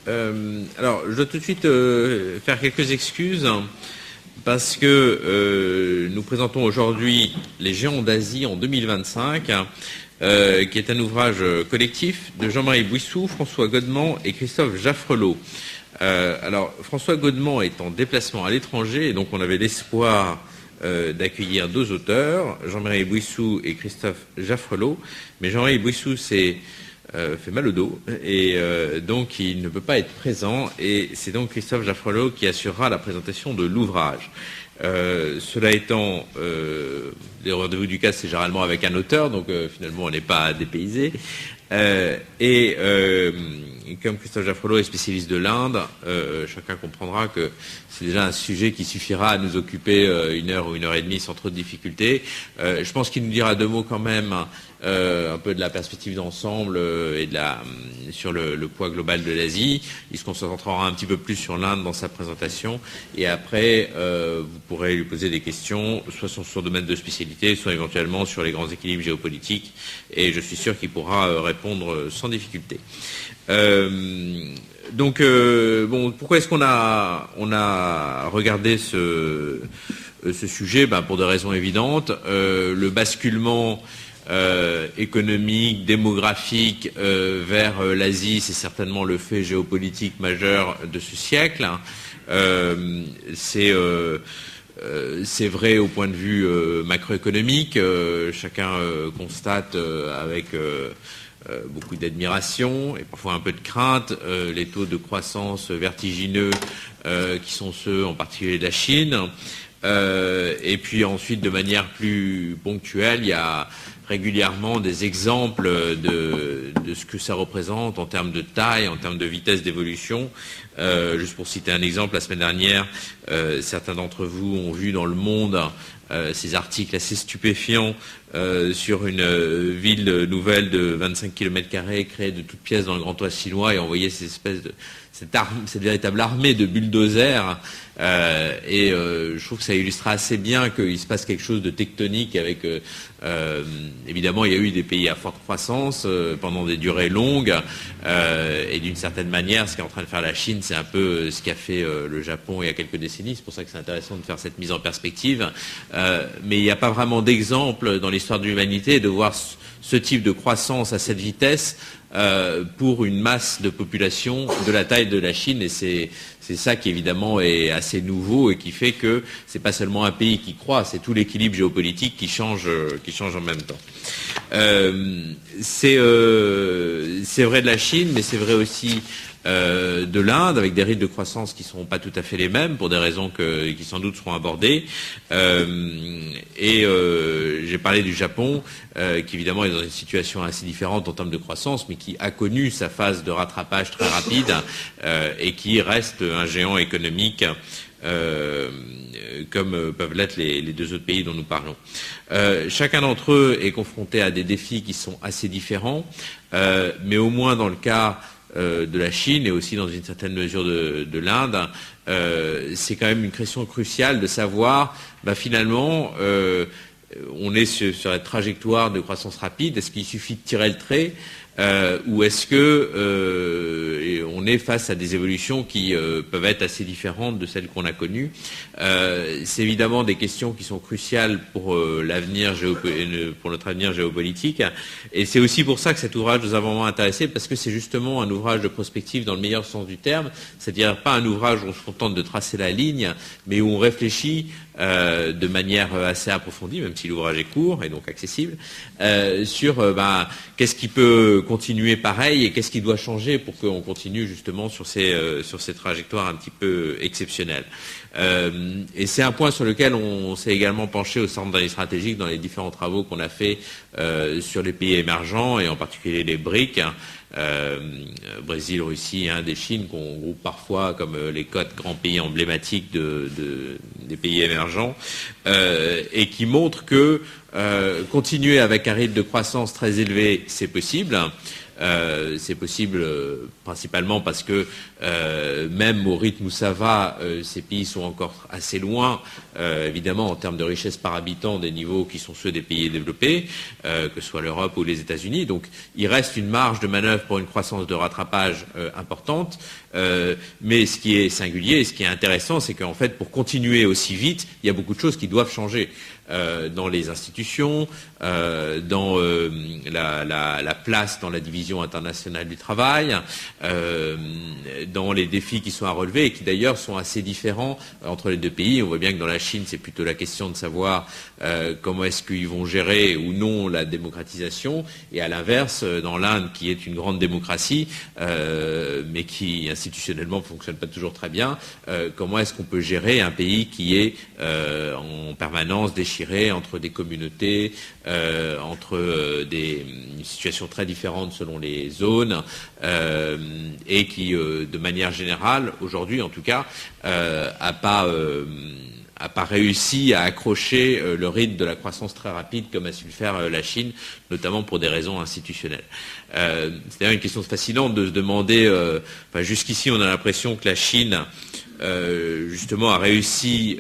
Alors, je dois tout de suite faire quelques excuses parce que nous présentons aujourd'hui Les Géants d'Asie en 2025, qui est un ouvrage collectif de Jean-Marie Bouissou, François Godement et Christophe Jaffrelot. Alors, François Godement est en déplacement à l'étranger et donc on avait l'espoir d'accueillir deux auteurs, Jean-Marie Bouissou et Christophe Jaffrelot. Mais Jean-Marie Bouissou fait mal au dos et donc il ne peut pas être présent et c'est donc Christophe Jaffrelot qui assurera la présentation de l'ouvrage. Cela étant, les rendez-vous du CAS c'est généralement avec un auteur, donc finalement on n'est pas dépaysé. Et comme Christophe Jaffrelot est spécialiste de l'Inde, chacun comprendra que c'est déjà un sujet qui suffira à nous occuper 1 heure ou 1 heure et demie sans trop de difficultés. Je pense qu'il nous dira 2 mots quand même un peu de la perspective d'ensemble et sur le poids global de l'Asie. Il se concentrera un petit peu plus sur l'Inde dans sa présentation. Et après, vous pourrez lui poser des questions, soit sur son domaine de spécialité, soit éventuellement sur les grands équilibres géopolitiques. Et je suis sûr qu'il pourra répondre sans difficulté. Donc, pourquoi est-ce qu'on a regardé ce sujet? Pour des raisons évidentes. Le basculement économique, démographique vers l'Asie, c'est certainement le fait géopolitique majeur de ce siècle. C'est vrai au point de vue macroéconomique. Chacun constate avec beaucoup d'admiration et parfois un peu de crainte les taux de croissance vertigineux qui sont ceux en particulier de la Chine. Et puis ensuite, de manière plus ponctuelle, il y a régulièrement des exemples de ce que ça représente en termes de taille, en termes de vitesse d'évolution. Juste pour citer un exemple, la semaine dernière, certains d'entre vous ont vu dans Le Monde ces articles assez stupéfiants sur une ville nouvelle de 25 km² créée de toutes pièces dans le Grand Ouest chinois, et on voyait cette véritable armée de bulldozers. Je trouve que ça illustre assez bien qu'il se passe quelque chose de tectonique avec évidemment il y a eu des pays à forte croissance pendant des durées longues et d'une certaine manière ce qu'est en train de faire la Chine, c'est un peu ce qu'a fait le Japon il y a quelques décennies. C'est pour ça que c'est intéressant de faire cette mise en perspective, mais il n'y a pas vraiment d'exemple dans l'histoire de l'humanité de voir ce type de croissance à cette vitesse pour une masse de population de la taille de la Chine, et c'est ça qui évidemment est assez nouveau et qui fait que c'est pas seulement un pays qui croît, c'est tout l'équilibre géopolitique qui change en même temps. C'est vrai de la Chine, mais c'est vrai aussi de l'Inde, avec des rythmes de croissance qui ne seront pas tout à fait les mêmes, pour des raisons qui sans doute seront abordées. J'ai parlé du Japon, qui évidemment est dans une situation assez différente en termes de croissance, mais qui a connu sa phase de rattrapage très rapide et qui reste un géant économique comme peuvent l'être les 2 autres pays dont nous parlons. Chacun d'entre eux est confronté à des défis qui sont assez différents, mais au moins dans le cas de la Chine et aussi dans une certaine mesure de l'Inde, c'est quand même une question cruciale de savoir finalement on est sur la trajectoire de croissance rapide, est-ce qu'il suffit de tirer le trait ou est-ce que on est face à des évolutions qui peuvent être assez différentes de celles qu'on a connues. C'est évidemment des questions qui sont cruciales pour pour notre avenir géopolitique, et c'est aussi pour ça que cet ouvrage nous a vraiment intéressé, parce que c'est justement un ouvrage de prospective dans le meilleur sens du terme, c'est-à-dire pas un ouvrage où on se contente de tracer la ligne, mais où on réfléchit de manière assez approfondie, même si l'ouvrage est court et donc accessible, sur qu'est-ce qui peut continuer pareil et qu'est-ce qui doit changer pour qu'on continue justement sur ces trajectoires un petit peu exceptionnelles. Et c'est un point sur lequel on s'est également penché au Centre d'analyse stratégique dans les différents travaux qu'on a fait sur les pays émergents et en particulier les BRIC, Brésil, Russie, Inde et Chine, qu'on groupe parfois comme les 4 grands pays emblématiques des pays émergents, et qui montrent que continuer avec un rythme de croissance très élevé, c'est possible, C'est possible principalement parce que même au rythme où ça va, ces pays sont encore assez loin, évidemment en termes de richesse par habitant, des niveaux qui sont ceux des pays développés, que ce soit l'Europe ou les États-Unis. Donc il reste une marge de manœuvre pour une croissance de rattrapage importante. Mais ce qui est singulier et ce qui est intéressant, c'est qu'en fait, pour continuer aussi vite, il y a beaucoup de choses qui doivent changer dans les institutions, dans la place dans la division internationale du travail, dans les défis qui sont à relever et qui d'ailleurs sont assez différents entre les deux pays. On voit bien que dans la Chine, c'est plutôt la question de savoir comment est-ce qu'ils vont gérer ou non la démocratisation, et à l'inverse, dans l'Inde, qui est une grande démocratie, mais qui institutionnellement ne fonctionne pas toujours très bien, comment est-ce qu'on peut gérer un pays qui est en permanence déchiré entre des communautés, entre une situation très différente selon les zones, et qui, de manière générale, aujourd'hui en tout cas, a pas réussi à accrocher le rythme de la croissance très rapide comme a su le faire la Chine, notamment pour des raisons institutionnelles. C'est d'ailleurs une question fascinante de se demander, jusqu'ici on a l'impression que la Chine justement a réussi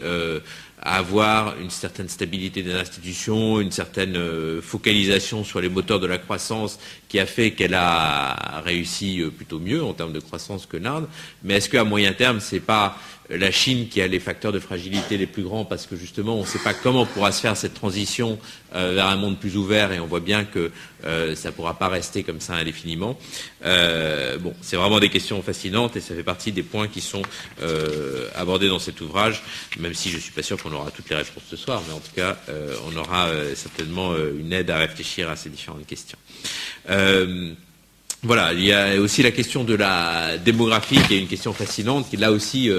à avoir une certaine stabilité des institutions, une certaine focalisation sur les moteurs de la croissance qui a fait qu'elle a réussi plutôt mieux en termes de croissance que l'Inde. Mais est-ce qu'à moyen terme, c'est pas la Chine qui a les facteurs de fragilité les plus grands parce que justement on ne sait pas comment pourra se faire cette transition vers un monde plus ouvert, et on voit bien que ça ne pourra pas rester comme ça indéfiniment. C'est vraiment des questions fascinantes et ça fait partie des points qui sont abordés dans cet ouvrage, même si je ne suis pas sûr qu'on aura toutes les réponses ce soir, mais en tout cas on aura certainement une aide à réfléchir à ces différentes questions. Voilà, il y a aussi la question de la démographie qui est une question fascinante, qui là aussi,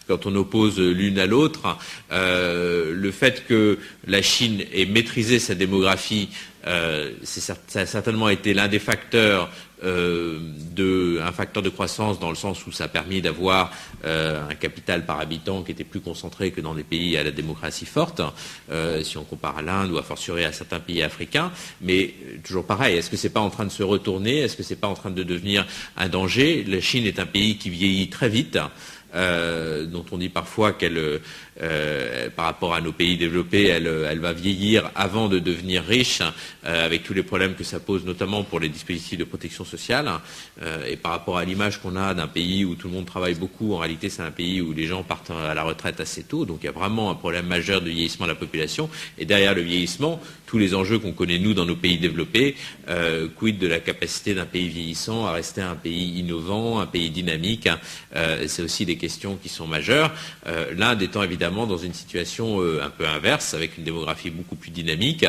quand on oppose l'une à l'autre, le fait que la Chine ait maîtrisé sa démographie, ça a certainement été l'un des facteurs, un facteur de croissance dans le sens où ça a permis d'avoir un capital par habitant qui était plus concentré que dans des pays à la démocratie forte, si on compare à l'Inde ou à fortiori à certains pays africains. Mais toujours pareil, est-ce que c'est pas en train de se retourner? Est-ce que c'est pas en train de devenir un danger? La Chine est un pays qui vieillit très vite. Dont on dit parfois qu'elle, par rapport à nos pays développés, elle va vieillir avant de devenir riche, avec tous les problèmes que ça pose, notamment pour les dispositifs de protection sociale. Et par rapport à l'image qu'on a d'un pays où tout le monde travaille beaucoup, en réalité c'est un pays où les gens partent à la retraite assez tôt. Donc il y a vraiment un problème majeur de vieillissement de la population. Et derrière le vieillissement, tous les enjeux qu'on connaît nous dans nos pays développés, quid de la capacité d'un pays vieillissant à rester un pays innovant, un pays dynamique. C'est aussi des questions qui sont majeures. L'Inde étant évidemment dans une situation un peu inverse, avec une démographie beaucoup plus dynamique.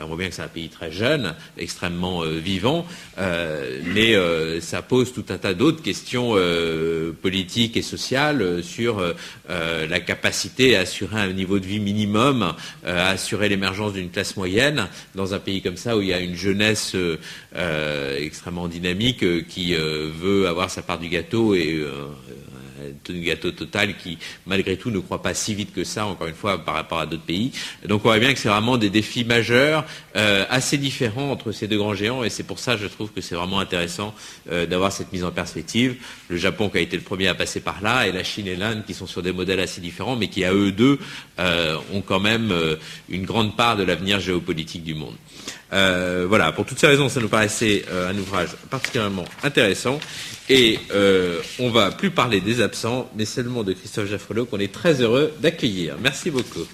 On voit bien que c'est un pays très jeune, extrêmement vivant, mais ça pose tout un tas d'autres questions politiques et sociales sur la capacité à assurer un niveau de vie minimum, à assurer l'émergence d'une classe moyenne dans un pays comme ça où il y a une jeunesse extrêmement dynamique qui veut avoir sa part du gâteau et gâteau total qui, malgré tout, ne croit pas si vite que ça, encore une fois, par rapport à d'autres pays. Donc on voit bien que c'est vraiment des défis majeurs, assez différents entre ces deux grands géants, et c'est pour ça, je trouve que c'est vraiment intéressant d'avoir cette mise en perspective. Le Japon qui a été le premier à passer par là, et la Chine et l'Inde qui sont sur des modèles assez différents, mais qui, à eux deux, ont quand même une grande part de l'avenir géopolitique du monde. Voilà, pour toutes ces raisons, ça nous paraissait un ouvrage particulièrement intéressant. Et on va plus parler des absents, mais seulement de Christophe Jaffrelot, qu'on est très heureux d'accueillir. Merci beaucoup.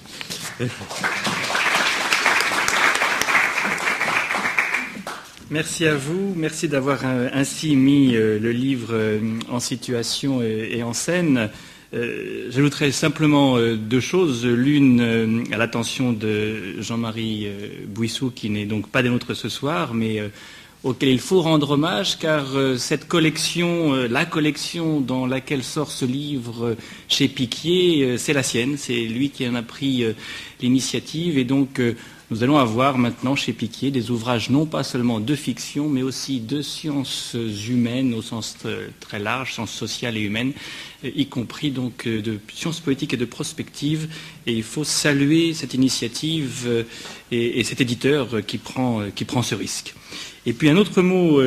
Merci à vous. Merci d'avoir ainsi mis le livre en situation et en scène. J'ajouterai simplement deux choses. L'une à l'attention de Jean-Marie Bouissou, qui n'est donc pas des nôtres ce soir, mais auquel il faut rendre hommage, car cette collection, la collection dans laquelle sort ce livre chez Picquier, c'est la sienne. C'est lui qui en a pris l'initiative, et donc nous allons avoir maintenant chez Picquier des ouvrages non pas seulement de fiction, mais aussi de sciences humaines au sens très large, sciences sociales et humaines, y compris donc de sciences politiques et de prospective. Et il faut saluer cette initiative et cet éditeur qui prend ce risque. Et puis un autre mot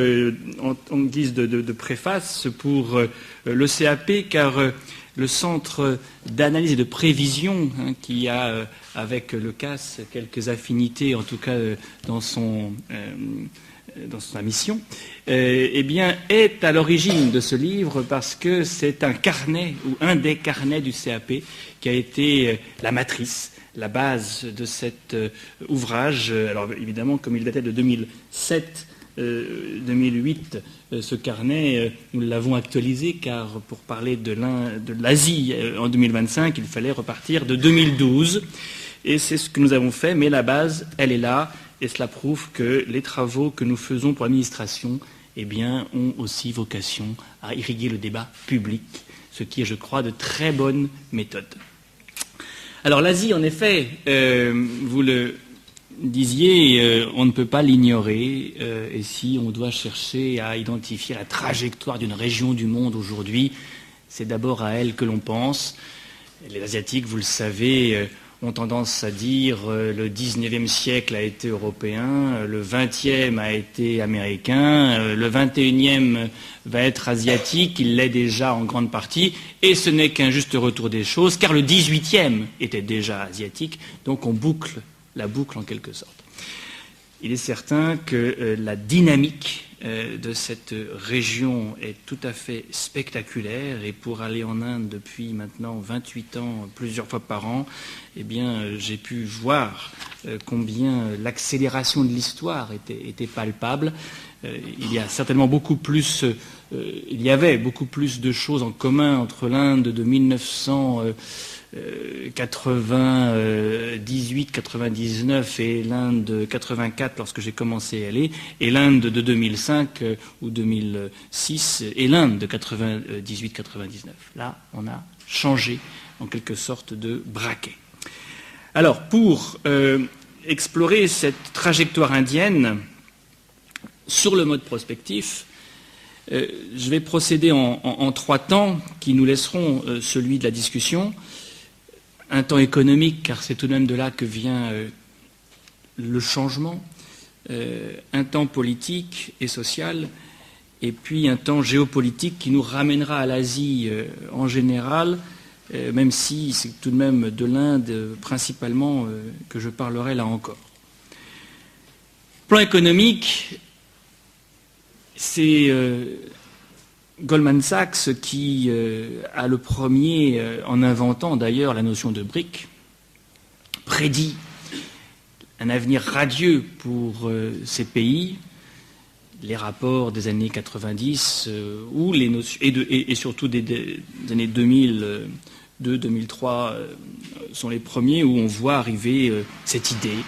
en guise de préface pour le CAP, car le centre d'analyse et de prévision qui a avec le CAS quelques affinités, en tout cas dans sa mission, eh bien, est à l'origine de ce livre parce que c'est un carnet ou un des carnets du CAP qui a été la matrice, la base de cet ouvrage. Alors évidemment, comme il datait de 2007, 2008, ce carnet, nous l'avons actualisé car pour parler de l'Asie en 2025, il fallait repartir de 2012. Et c'est ce que nous avons fait, mais la base, elle est là, et cela prouve que les travaux que nous faisons pour l'administration, eh bien, ont aussi vocation à irriguer le débat public, ce qui est, je crois, de très bonne méthode. Alors l'Asie, en effet, vous le disiez, on ne peut pas l'ignorer, et si on doit chercher à identifier la trajectoire d'une région du monde aujourd'hui, c'est d'abord à elle que l'on pense. Les Asiatiques, vous le savez, ont tendance à dire le 19e siècle a été européen, le 20e a été américain, le 21e va être asiatique, il l'est déjà en grande partie, et ce n'est qu'un juste retour des choses, car le 18e était déjà asiatique, donc on boucle la boucle en quelque sorte. Il est certain que la dynamique de cette région est tout à fait spectaculaire, et pour aller en Inde depuis maintenant 28 ans, plusieurs fois par an, eh bien, j'ai pu voir combien l'accélération de l'histoire était palpable. Il y a certainement il y avait beaucoup plus de choses en commun entre l'Inde de 1998-99 et l'Inde de 84 lorsque j'ai commencé à aller, et l'Inde de 2005 ou 2006 et l'Inde de 98-99. Là, on a changé en quelque sorte de braquet. Alors, pour explorer cette trajectoire indienne sur le mode prospectif, je vais procéder en trois temps qui nous laisseront celui de la discussion. Un temps économique, car c'est tout de même de là que vient le changement, un temps politique et social, et puis un temps géopolitique qui nous ramènera à l'Asie en général, même si c'est tout de même de l'Inde principalement que je parlerai là encore. Plan économique, c'est Goldman Sachs qui a le premier, en inventant d'ailleurs la notion de BRIC, prédit un avenir radieux pour ces pays. Les rapports des années 90 ou les notions, et surtout des années 2002-2003 sont les premiers où on voit arriver cette idée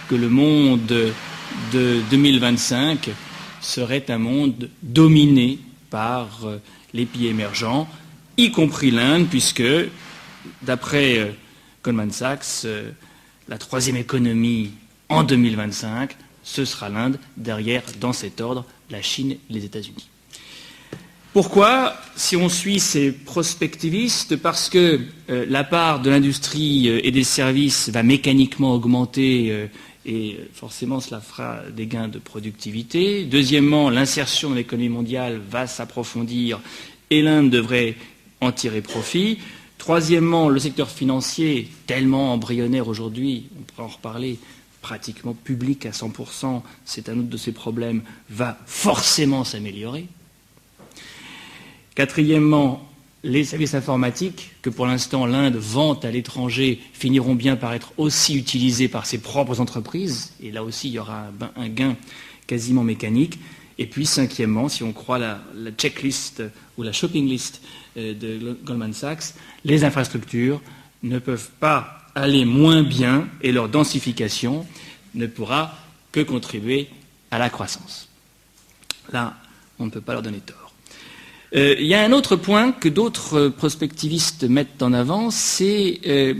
que le monde de 2025 serait un monde dominé par les pays émergents, y compris l'Inde, puisque, d'après Goldman Sachs, la troisième économie en 2025, ce sera l'Inde, derrière, dans cet ordre, la Chine et les États-Unis. Pourquoi, si on suit ces prospectivistes? Parce que la part de l'industrie et des services va mécaniquement augmenter et forcément cela fera des gains de productivité. Deuxièmement, l'insertion dans l'économie mondiale va s'approfondir et l'Inde devrait en tirer profit. Troisièmement, le secteur financier, tellement embryonnaire aujourd'hui, on pourra en reparler, pratiquement public à 100%, c'est un autre de ces problèmes, va forcément s'améliorer. Quatrièmement, les services informatiques, que pour l'instant l'Inde vante à l'étranger, finiront bien par être aussi utilisés par ses propres entreprises, et là aussi il y aura un gain quasiment mécanique. Et puis cinquièmement, si on croit la checklist ou la shopping list de Goldman Sachs, les infrastructures ne peuvent pas aller moins bien et leur densification ne pourra que contribuer à la croissance. Là, on ne peut pas leur donner tort. Il y a un autre point que d'autres prospectivistes mettent en avant, c'est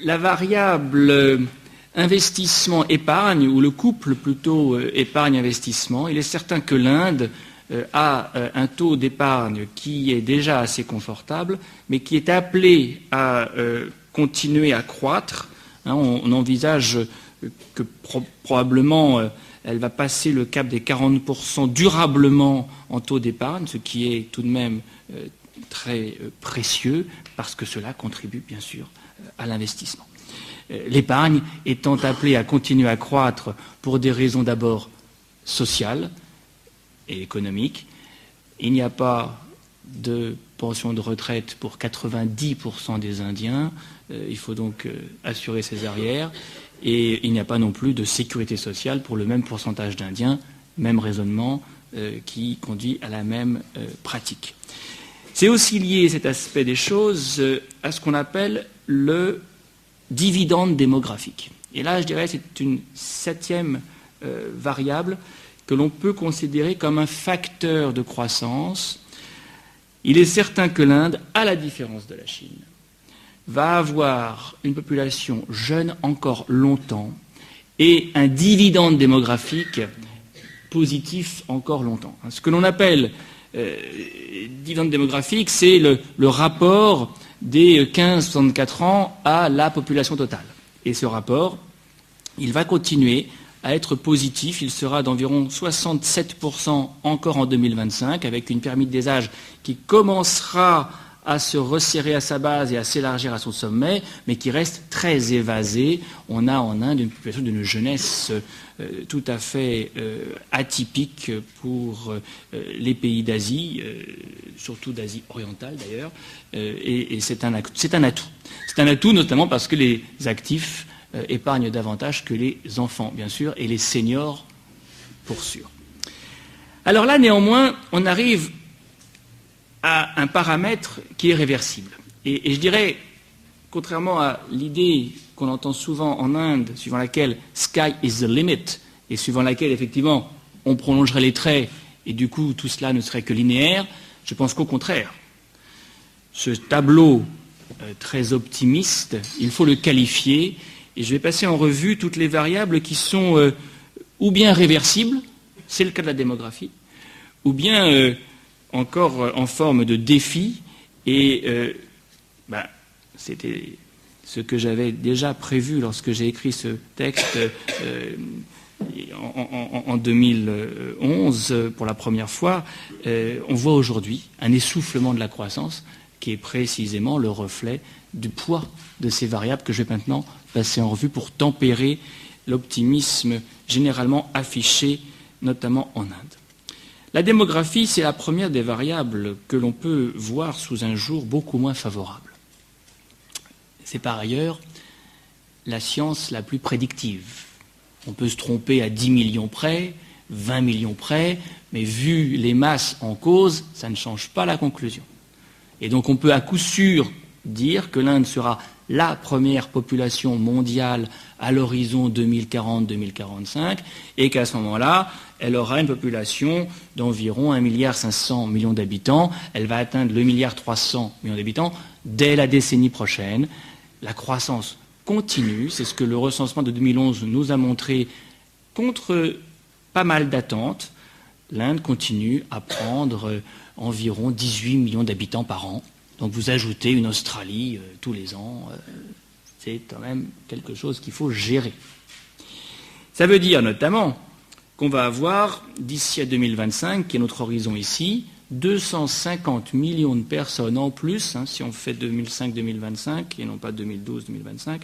la variable investissement-épargne, ou le couple plutôt épargne-investissement, il est certain que l'Inde a un taux d'épargne qui est déjà assez confortable, mais qui est appelé à continuer à croître. On envisage que probablement elle va passer le cap des 40% durablement en taux d'épargne, ce qui est tout de même très précieux, parce que cela contribue bien sûr à l'investissement. L'épargne étant appelée à continuer à croître pour des raisons d'abord sociales et économiques. Il n'y a pas de pension de retraite pour 90% des Indiens. Il faut donc assurer ses arrières. Et il n'y a pas non plus de sécurité sociale pour le même pourcentage d'Indiens, même raisonnement qui conduit à la même pratique. C'est aussi lié, cet aspect des choses, à ce qu'on appelle le dividende démographique. Et là, je dirais, c'est une 7e variable que l'on peut considérer comme un facteur de croissance. Il est certain que l'Inde, à la différence de la Chine, va avoir une population jeune encore longtemps et un dividende démographique positif encore longtemps. Ce que l'on appelle dividende démographique, c'est le rapport des 15-64 ans à la population totale. Et ce rapport, il va continuer à être positif. Il sera d'environ 67% encore en 2025, avec une pyramide des âges qui commencera à se resserrer à sa base et à s'élargir à son sommet, mais qui reste très évasée. On a en Inde une population d'une jeunesse tout à fait atypique pour les pays d'Asie, surtout d'Asie orientale d'ailleurs, et c'est un atout. C'est un atout notamment parce que les actifs épargnent davantage que les enfants, bien sûr, et les seniors pour sûr. Alors là, néanmoins, on arrive à un paramètre qui est réversible. Et je dirais, contrairement à l'idée qu'on entend souvent en Inde, suivant laquelle « sky is the limit », et suivant laquelle, effectivement, on prolongerait les traits, et du coup, tout cela ne serait que linéaire, je pense qu'au contraire, ce tableau très optimiste, il faut le qualifier, et je vais passer en revue toutes les variables qui sont ou bien réversibles, c'est le cas de la démographie, ou bien encore en forme de défi, et c'était ce que j'avais déjà prévu lorsque j'ai écrit ce texte en 2011 pour la première fois. On voit aujourd'hui un essoufflement de la croissance qui est précisément le reflet du poids de ces variables que je vais maintenant passer en revue pour tempérer l'optimisme généralement affiché, notamment en Inde. La démographie, c'est la première des variables que l'on peut voir sous un jour beaucoup moins favorable. C'est par ailleurs la science la plus prédictive. On peut se tromper à 10 millions près, 20 millions près, mais vu les masses en cause, ça ne change pas la conclusion. Et donc on peut à coup sûr dire que l'Inde sera la première population mondiale à l'horizon 2040-2045 et qu'à ce moment-là, elle aura une population d'environ 1,5 milliard d'habitants. Elle va atteindre le 1,3 milliard d'habitants dès la décennie prochaine. La croissance continue, c'est ce que le recensement de 2011 nous a montré contre pas mal d'attentes. L'Inde continue à prendre environ 18 millions d'habitants par an. Donc vous ajoutez une Australie tous les ans, c'est quand même quelque chose qu'il faut gérer. Ça veut dire notamment qu'on va avoir, d'ici à 2025, qui est notre horizon ici, 250 millions de personnes en plus, si on fait 2005-2025 et non pas 2012-2025,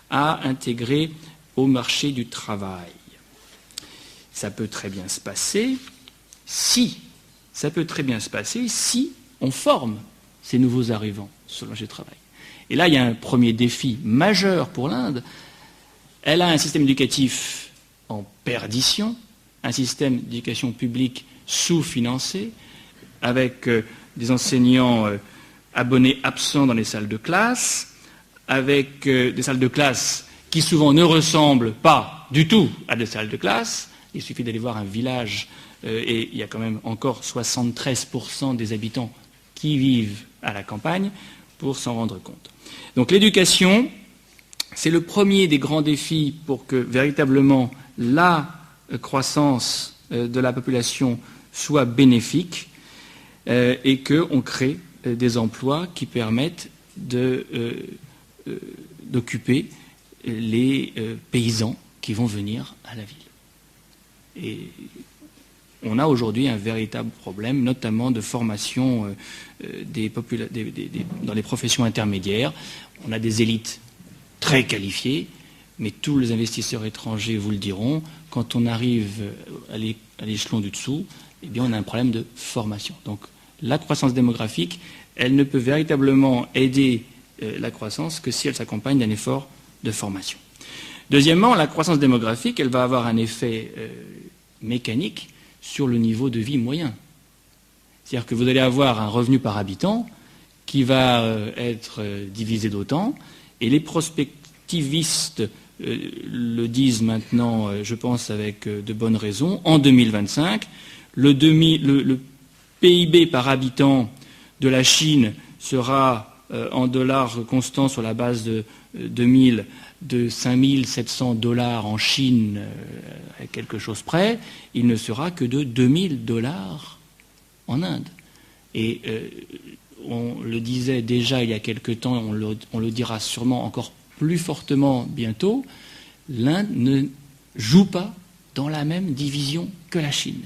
à intégrer au marché du travail. Ça peut très bien se passer si on forme ces nouveaux arrivants sur le marché du travail. Et là, il y a un premier défi majeur pour l'Inde. Elle a un système éducatif en perdition, un système d'éducation publique sous-financé, avec des enseignants abonnés absents dans les salles de classe, avec des salles de classe qui souvent ne ressemblent pas du tout à des salles de classe. Il suffit d'aller voir un village et il y a quand même encore 73% des habitants qui vivent à la campagne pour s'en rendre compte. Donc l'éducation C'est le premier des grands défis pour que véritablement la croissance de la population soit bénéfique et qu'on crée des emplois qui permettent d'occuper les paysans qui vont venir à la ville. Et on a aujourd'hui un véritable problème, notamment de formation dans les professions intermédiaires. On a des élites très qualifiées, mais tous les investisseurs étrangers vous le diront, quand on arrive à l'échelon du dessous, eh bien on a un problème de formation. Donc la croissance démographique, elle ne peut véritablement aider la croissance que si elle s'accompagne d'un effort de formation. Deuxièmement, la croissance démographique, elle va avoir un effet mécanique sur le niveau de vie moyen. C'est-à-dire que vous allez avoir un revenu par habitant qui va être divisé d'autant, et les prospectivistes le disent maintenant, je pense avec de bonnes raisons, en 2025, le PIB par habitant de la Chine sera en dollars constants sur la base de 2000 de 5 700 $ en Chine, à quelque chose près, il ne sera que de 2000 $ en Inde. Et on le disait déjà il y a quelque temps, on le dira sûrement encore plus fortement bientôt, l'Inde ne joue pas dans la même division que la Chine.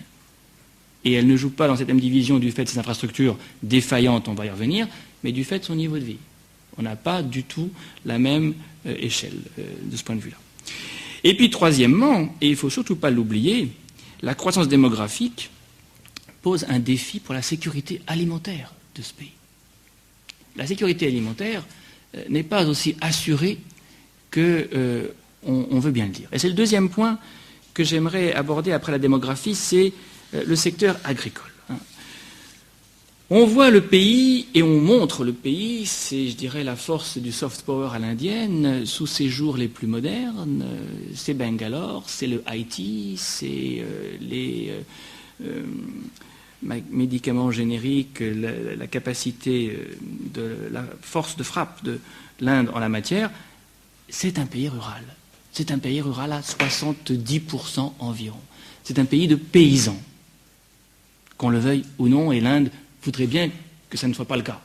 Et elle ne joue pas dans cette même division du fait de ses infrastructures défaillantes, on va y revenir, mais du fait de son niveau de vie. On n'a pas du tout la même échelle de ce point de vue-là. Et puis troisièmement, et il ne faut surtout pas l'oublier, la croissance démographique pose un défi pour la sécurité alimentaire de ce pays. La sécurité alimentaire n'est pas aussi assurée qu'on veut bien le dire. Et c'est le deuxième point que j'aimerais aborder après la démographie, c'est le secteur agricole. On voit le pays et on montre le pays, c'est, je dirais, la force du soft power à l'indienne, sous ses jours les plus modernes, c'est Bangalore, c'est le Haïti, c'est les médicaments génériques, la capacité de la force de frappe de l'Inde en la matière. C'est un pays rural. C'est un pays rural à 70% environ. C'est un pays de paysans, qu'on le veuille ou non, et l'Inde voudrait bien que ça ne soit pas le cas,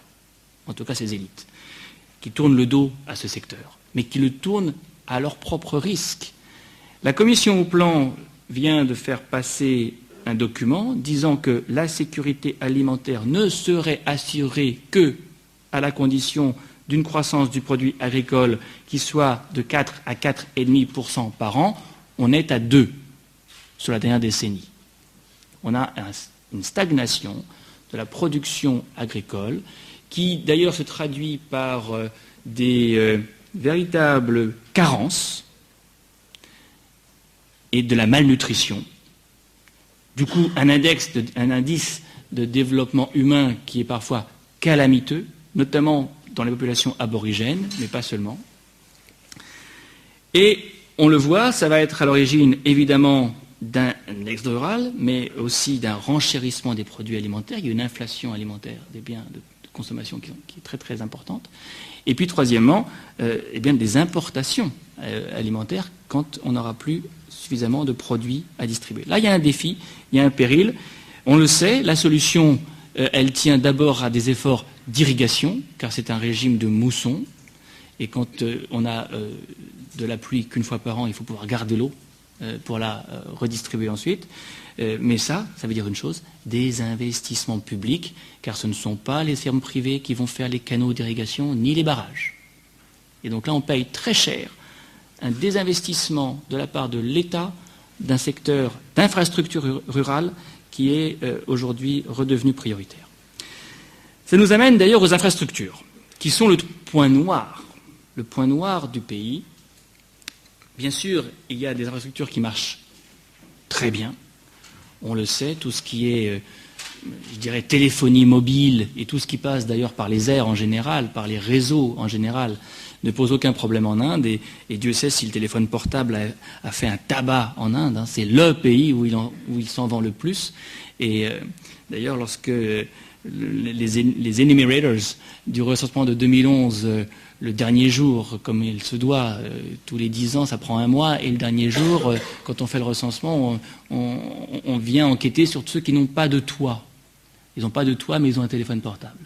en tout cas ces élites, qui tournent le dos à ce secteur, mais qui le tournent à leur propre risque. La Commission au plan vient de faire passer un document disant que la sécurité alimentaire ne serait assurée que à la condition d'une croissance du produit agricole qui soit de 4 à 4,5% par an. On est à 2 sur la dernière décennie. On a une stagnation de la production agricole, qui d'ailleurs se traduit par des véritables carences et de la malnutrition. Du coup, un indice de développement humain qui est parfois calamiteux, notamment dans les populations aborigènes, mais pas seulement. Et on le voit, ça va être à l'origine évidemment d'un exode rural, mais aussi d'un renchérissement des produits alimentaires. Il y a une inflation alimentaire des biens de consommation qui est très très importante. Et puis troisièmement, des importations alimentaires quand on n'aura plus suffisamment de produits à distribuer. Là, il y a un défi, il y a un péril. On le sait, la solution, elle tient d'abord à des efforts d'irrigation, car c'est un régime de mousson. Et quand on a de la pluie qu'une fois par an, il faut pouvoir garder l'eau pour la redistribuer ensuite. Mais ça veut dire une chose, des investissements publics, car ce ne sont pas les firmes privées qui vont faire les canaux d'irrigation ni les barrages. Et donc là, on paye très cher un désinvestissement de la part de l'État d'un secteur d'infrastructure rurale qui est aujourd'hui redevenu prioritaire. Ça nous amène d'ailleurs aux infrastructures, qui sont le point noir du pays. Bien sûr, il y a des infrastructures qui marchent très bien. On le sait, tout ce qui est, je dirais, téléphonie mobile et tout ce qui passe d'ailleurs par les airs en général, par les réseaux en général, ne pose aucun problème en Inde. Et Dieu sait si le téléphone portable a fait un tabac en Inde. Hein. C'est le pays où il s'en vend le plus. Et d'ailleurs, lorsque les enumerators du recensement de 2011, le dernier jour, comme il se doit, tous les 10 ans, ça prend un mois, et le dernier jour, quand on fait le recensement, on vient enquêter sur ceux qui n'ont pas de toit. Ils n'ont pas de toit, mais ils ont un téléphone portable.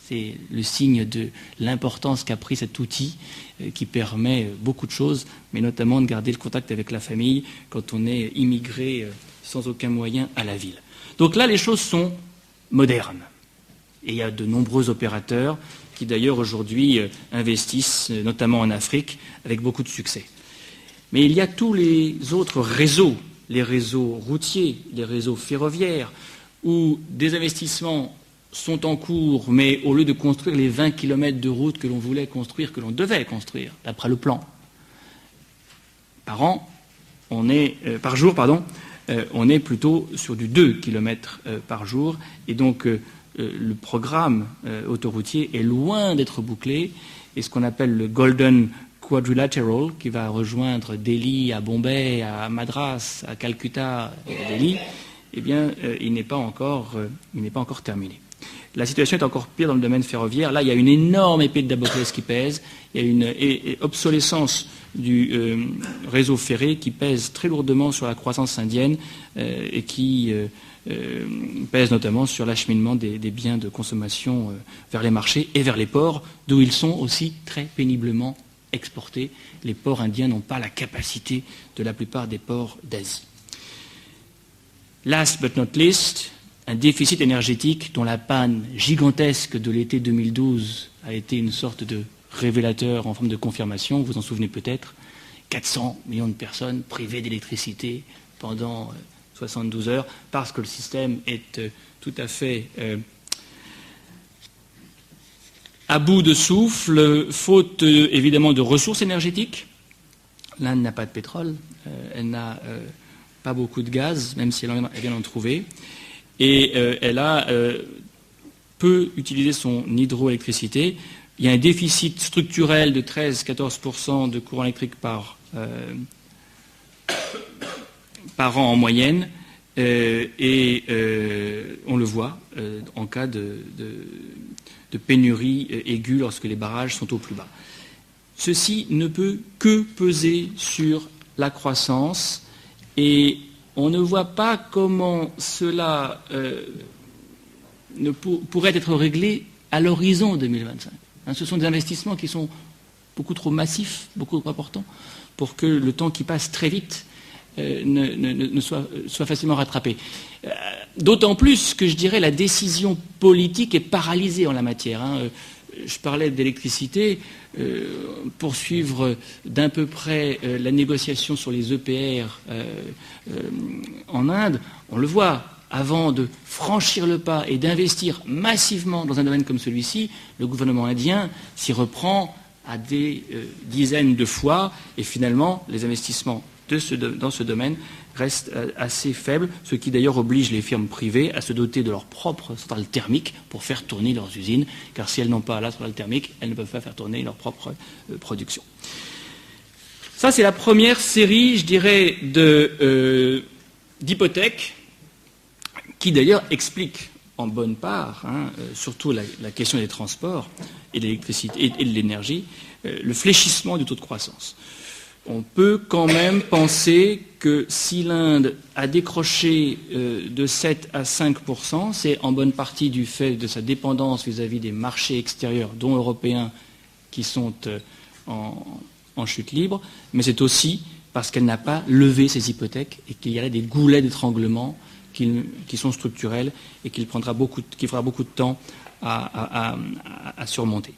C'est le signe de l'importance qu'a pris cet outil qui permet beaucoup de choses, mais notamment de garder le contact avec la famille quand on est immigré sans aucun moyen à la ville. Donc là, les choses sont modernes. Et il y a de nombreux opérateurs qui d'ailleurs aujourd'hui investissent, notamment en Afrique, avec beaucoup de succès. Mais il y a tous les autres réseaux, les réseaux routiers, les réseaux ferroviaires, où des investissements sont en cours, mais au lieu de construire les 20 km de route que l'on voulait construire, que l'on devait construire, d'après le plan, par jour, on est plutôt sur du 2 km par jour. Et donc, le programme autoroutier est loin d'être bouclé. Et ce qu'on appelle le Golden Quadrilateral, qui va rejoindre Delhi à Bombay, à Madras, à Calcutta et à Delhi, eh bien, il n'est pas encore terminé. La situation est encore pire dans le domaine ferroviaire. Là, il y a une énorme épée de Damoclès qui pèse. Il y a une obsolescence du réseau ferré qui pèse très lourdement sur la croissance indienne et qui pèse notamment sur l'acheminement des biens de consommation vers les marchés et vers les ports, d'où ils sont aussi très péniblement exportés. Les ports indiens n'ont pas la capacité de la plupart des ports d'Asie. Last but not least, un déficit énergétique dont la panne gigantesque de l'été 2012 a été une sorte de révélateur en forme de confirmation. Vous vous en souvenez peut-être, 400 millions de personnes privées d'électricité pendant 72 heures parce que le système est tout à fait à bout de souffle, faute évidemment de ressources énergétiques. L'Inde n'a pas de pétrole, elle n'a pas beaucoup de gaz, même si elle vient d'en trouver. Et elle a peut utiliser son hydroélectricité. Il y a un déficit structurel de 13-14% de courant électrique par an en moyenne, et on le voit en cas de pénurie aiguë lorsque les barrages sont au plus bas. Ceci ne peut que peser sur la croissance, et on ne voit pas comment cela pourrait être réglé à l'horizon 2025. Ce sont des investissements qui sont beaucoup trop massifs, beaucoup trop importants, pour que le temps qui passe très vite soit facilement rattrapé. D'autant plus que, je dirais, la décision politique est paralysée en la matière. Je parlais d'électricité. Poursuivre d'un peu près la négociation sur les EPR en Inde, on le voit, avant de franchir le pas et d'investir massivement dans un domaine comme celui-ci, le gouvernement indien s'y reprend à des dizaines de fois, et finalement les investissements dans ce domaine restent assez faibles, ce qui d'ailleurs oblige les firmes privées à se doter de leur propre centrale thermique pour faire tourner leurs usines, car si elles n'ont pas la centrale thermique, elles ne peuvent pas faire tourner leur propre production. Ça, c'est la première série, je dirais, d'hypothèques qui d'ailleurs explique en bonne part, surtout la question des transports et de l'électricité et de l'énergie, le fléchissement du taux de croissance. On peut quand même penser que si l'Inde a décroché de 7 à 5%, c'est en bonne partie du fait de sa dépendance vis-à-vis des marchés extérieurs, dont européens, qui sont en chute libre, mais c'est aussi parce qu'elle n'a pas levé ses hypothèques et qu'il y a là des goulets d'étranglement qui sont structurels et qu'il fera beaucoup de temps à surmonter.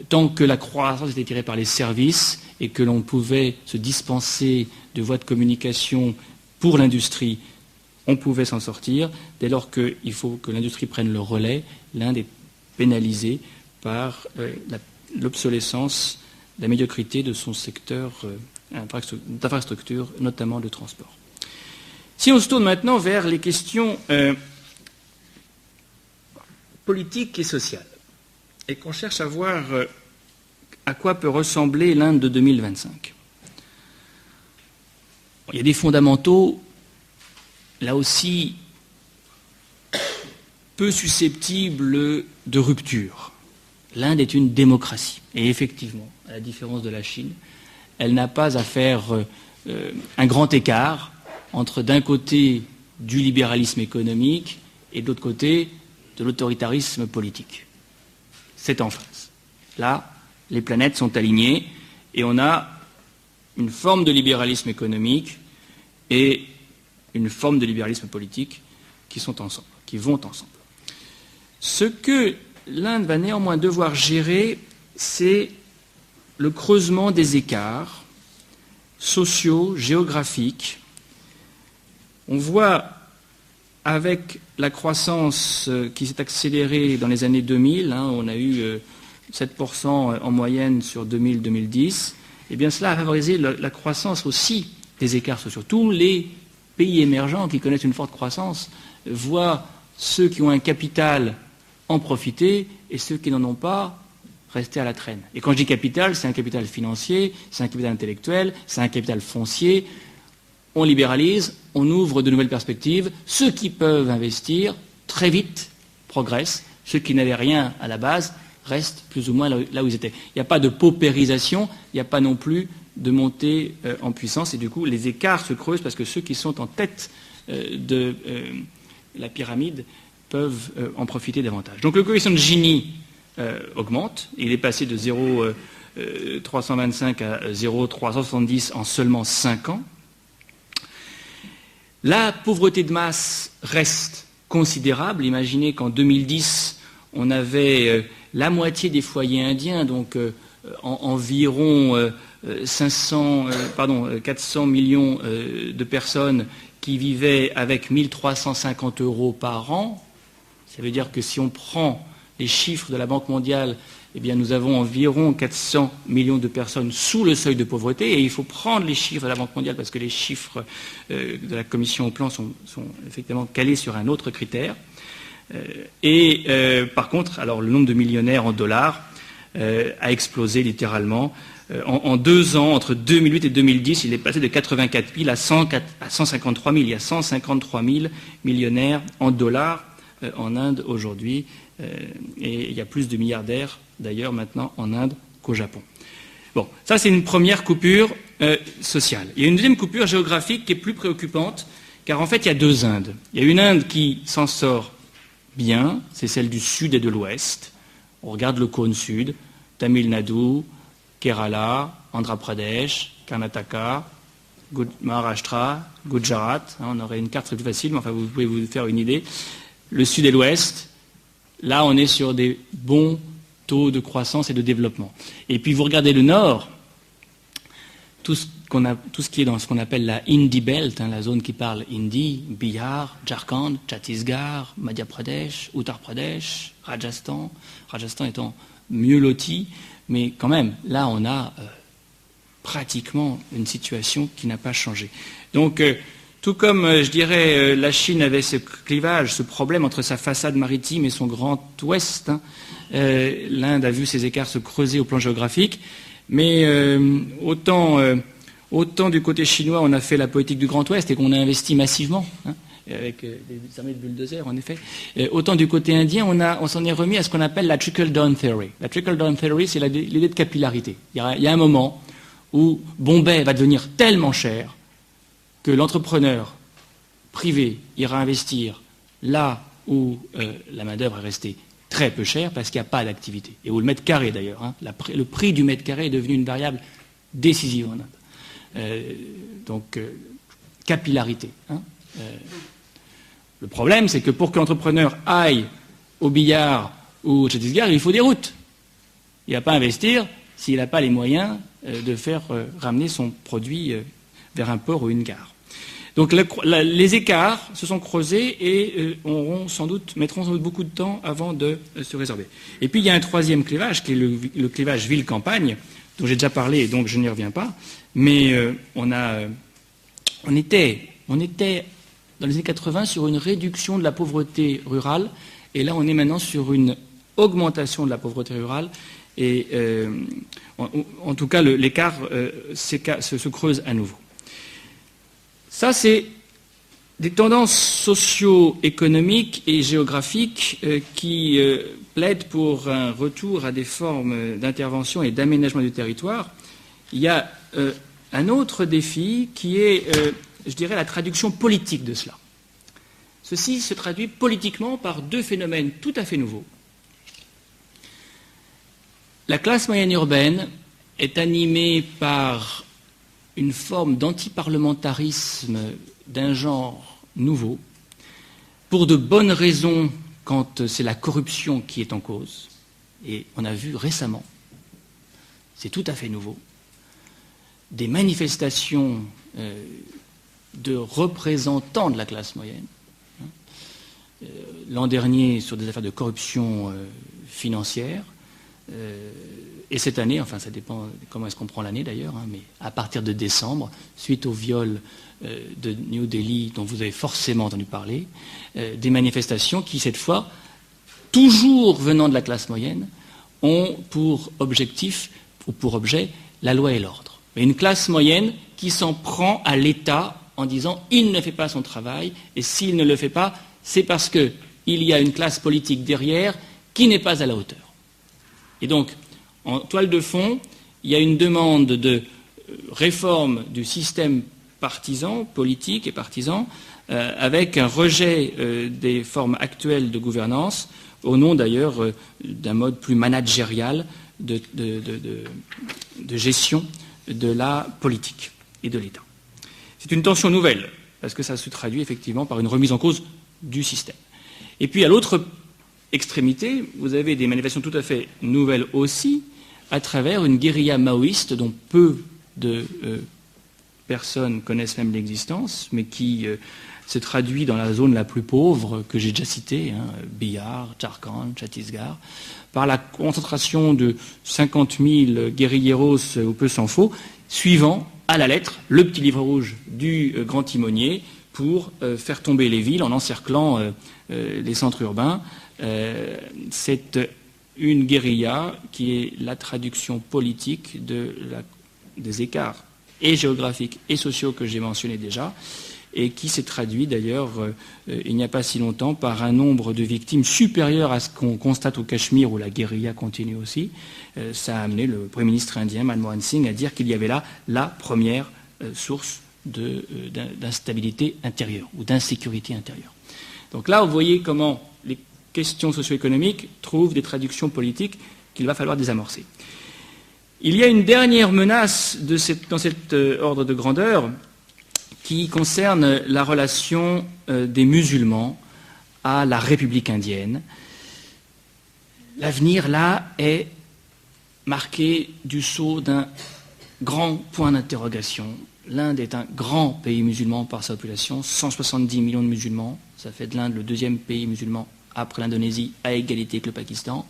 Tant que la croissance était tirée par les services et que l'on pouvait se dispenser de voies de communication pour l'industrie, on pouvait s'en sortir. Dès lors qu'il faut que l'industrie prenne le relais, l'Inde est pénalisée par l'obsolescence, la médiocrité de son secteur d'infrastructure, notamment de transport. Si on se tourne maintenant vers les questions politiques et sociales, et qu'on cherche à voir à quoi peut ressembler l'Inde de 2025. Il y a des fondamentaux, là aussi, peu susceptible de rupture. L'Inde est une démocratie. Et effectivement, à la différence de la Chine, elle n'a pas à faire un grand écart entre d'un côté du libéralisme économique et de l'autre côté de l'autoritarisme politique. C'est en face. Là, les planètes sont alignées et on a une forme de libéralisme économique et une forme de libéralisme politique qui sont ensemble, qui vont ensemble. Ce que l'Inde va néanmoins devoir gérer, c'est le creusement des écarts sociaux, géographiques. On voit avec la croissance qui s'est accélérée dans les années 2000, on a eu 7% en moyenne sur 2000-2010, et bien cela a favorisé la croissance aussi des écarts sociaux. Tous les pays émergents qui connaissent une forte croissance voient ceux qui ont un capital en profiter et ceux qui n'en ont pas rester à la traîne. Et quand je dis capital, c'est un capital financier, c'est un capital intellectuel, c'est un capital foncier. On libéralise, on ouvre de nouvelles perspectives. Ceux qui peuvent investir très vite progressent. Ceux qui n'avaient rien à la base restent plus ou moins là où ils étaient. Il n'y a pas de paupérisation, il n'y a pas non plus de montée en puissance. Et du coup, les écarts se creusent parce que ceux qui sont en tête de la pyramide peuvent en profiter davantage. Donc le coefficient de Gini augmente. Il est passé de 0,325 à 0,370 en seulement 5 ans. La pauvreté de masse reste considérable. Imaginez qu'en 2010, on avait la moitié des foyers indiens, donc environ 400 millions de personnes qui vivaient avec 1 350 € par an. Ça veut dire que si on prend les chiffres de la Banque mondiale, eh bien nous avons environ 400 millions de personnes sous le seuil de pauvreté, et il faut prendre les chiffres de la Banque mondiale parce que les chiffres de la Commission au plan sont effectivement calés sur un autre critère. Par contre, alors le nombre de millionnaires en dollars a explosé littéralement. En 2 ans, entre 2008 et 2010, il est passé de 84 000 à 153 000. Il y a 153 000 millionnaires en dollars en Inde aujourd'hui. Et il y a plus de milliardaires, d'ailleurs, maintenant en Inde qu'au Japon. Bon, ça c'est une première coupure sociale. Il y a une deuxième coupure géographique qui est plus préoccupante, car en fait il y a 2 Indes. Il y a une Inde qui s'en sort bien, c'est celle du sud et de l'ouest. On regarde le cône sud, Tamil Nadu, Kerala, Andhra Pradesh, Karnataka, Maharashtra, Gujarat. On aurait une carte très plus facile, mais enfin vous pouvez vous faire une idée. Le sud et l'ouest, là on est sur des bons taux de croissance et de développement. Et puis vous regardez le nord, tout ce qui est dans ce qu'on appelle la Hindi Belt, la zone qui parle hindi, Bihar, Jharkhand, Chhattisgarh, Madhya Pradesh, Uttar Pradesh, Rajasthan étant mieux loti, mais quand même, là on a pratiquement une situation qui n'a pas changé. Donc, tout comme, je dirais, la Chine avait ce clivage, ce problème entre sa façade maritime et son grand ouest, l'Inde a vu ces écarts se creuser au plan géographique, mais autant du côté chinois, on a fait la politique du Grand Ouest et qu'on a investi massivement, avec des armées de bulldozers, en effet, autant du côté indien, on s'en est remis à ce qu'on appelle la trickle-down theory. La trickle-down theory, c'est l'idée de capillarité. Il y a un moment où Bombay va devenir tellement cher que l'entrepreneur privé ira investir là où la main-d'œuvre est restée très peu chère parce qu'il n'y a pas d'activité. Et où le mètre carré, d'ailleurs, le prix du mètre carré est devenu une variable décisive en Inde. Donc, capillarité. Le problème, c'est que pour que l'entrepreneur aille au Bihar ou au Chhattisgarh, il faut des routes. Il ne va pas investir s'il n'a pas les moyens de faire ramener son produit vers un port ou une gare. Donc les écarts se sont creusés et mettront sans doute beaucoup de temps avant de se résorber. Et puis il y a un troisième clivage, qui est le clivage ville-campagne, dont j'ai déjà parlé et donc je n'y reviens pas. Mais on était dans les années 80 sur une réduction de la pauvreté rurale, et là on est maintenant sur une augmentation de la pauvreté rurale, et en tout cas l'écart se creuse à nouveau. Ça, c'est Des tendances socio-économiques et géographiques qui plaident pour un retour à des formes d'intervention et d'aménagement du territoire. Il y a un autre défi qui est, je dirais, la traduction politique de cela. Ceci se traduit politiquement par deux phénomènes tout à fait nouveaux. La classe moyenne urbaine est animée par une forme d'antiparlementarisme d'un genre nouveau, pour de bonnes raisons quand c'est la corruption qui est en cause. Et on a vu récemment, c'est tout à fait nouveau, des manifestations de représentants de la classe moyenne. L'an dernier sur des affaires de corruption financière, et cette année, enfin ça dépend comment est-ce qu'on prend l'année d'ailleurs, mais à partir de décembre, suite au viol de New Delhi dont vous avez forcément entendu parler, des manifestations qui cette fois, toujours venant de la classe moyenne, ont pour objectif ou pour objet la loi et l'ordre. Mais une classe moyenne qui s'en prend à l'État en disant « il ne fait pas son travail et s'il ne le fait pas, c'est parce qu'il y a une classe politique derrière qui n'est pas à la hauteur ». Et donc, en toile de fond, il y a une demande de réforme du système partisan, politique et partisan, avec un rejet des formes actuelles de gouvernance, au nom d'ailleurs d'un mode plus managérial de gestion de la politique et de l'État. C'est une tension nouvelle, parce que ça se traduit effectivement par une remise en cause du système. Et puis à l'autre extrémité, vous avez des manifestations tout à fait nouvelles aussi, à travers une guérilla maoïste dont peu de personnes connaissent même l'existence, mais qui se traduit dans la zone la plus pauvre que j'ai déjà citée, Bihar, Jharkhand, Chhattisgarh, par la concentration de 50 000 guérilleros au peu s'en faut, suivant à la lettre le petit livre rouge du grand timonier pour faire tomber les villes en encerclant les centres urbains. C'est une guérilla qui est la traduction politique des écarts et géographiques et sociaux que j'ai mentionnés déjà, et qui s'est traduit d'ailleurs il n'y a pas si longtemps par un nombre de victimes supérieur à ce qu'on constate au Cachemire où la guérilla continue aussi. Ça a amené le Premier ministre indien Manmohan Singh à dire qu'il y avait là la première source d'instabilité intérieure ou d'insécurité intérieure. Donc là, vous voyez comment les questions socio-économiques trouvent des traductions politiques qu'il va falloir désamorcer. Il y a une dernière menace dans cet ordre de grandeur qui concerne la relation des musulmans à la République indienne. L'avenir, là, est marqué du sceau d'un grand point d'interrogation. L'Inde est un grand pays musulman par sa population, 170 millions de musulmans. Ça fait de l'Inde le deuxième pays musulman après l'Indonésie, à égalité avec le Pakistan.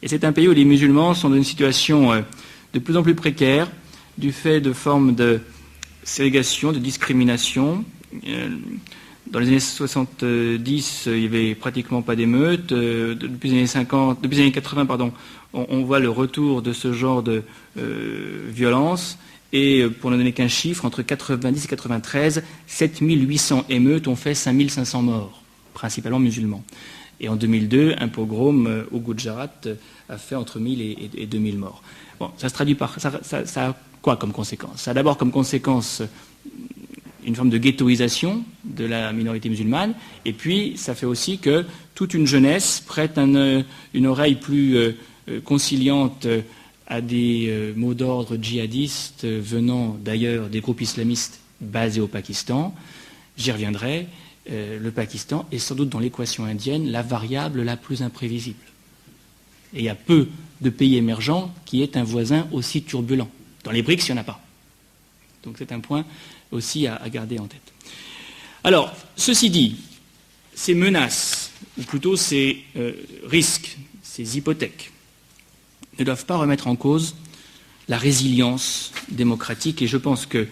Et c'est un pays où les musulmans sont dans une situation de plus en plus précaire, du fait de formes de ségrégation, de discrimination. Dans les années 70, il n'y avait pratiquement pas d'émeutes. Depuis les années 80, on voit le retour de ce genre de violence. Et pour ne donner qu'un chiffre, entre 90 et 93, 7800 émeutes ont fait 5500 morts, principalement musulmans. Et en 2002, un pogrom au Gujarat a fait entre 1000 et 2000 morts. Bon, ça se traduit par... Ça a quoi comme conséquence? Ça a d'abord comme conséquence une forme de ghettoisation de la minorité musulmane, et puis ça fait aussi que toute une jeunesse prête une oreille plus conciliante à des mots d'ordre djihadistes venant d'ailleurs des groupes islamistes basés au Pakistan. J'y reviendrai. Le Pakistan est sans doute dans l'équation indienne la variable la plus imprévisible. Et il y a peu de pays émergents qui aient un voisin aussi turbulent. Dans les BRICS, il n'y en a pas. Donc c'est un point aussi à garder en tête. Alors, ceci dit, ces menaces, ou plutôt ces risques, ces hypothèques, ne doivent pas remettre en cause la résilience démocratique. Et je pense que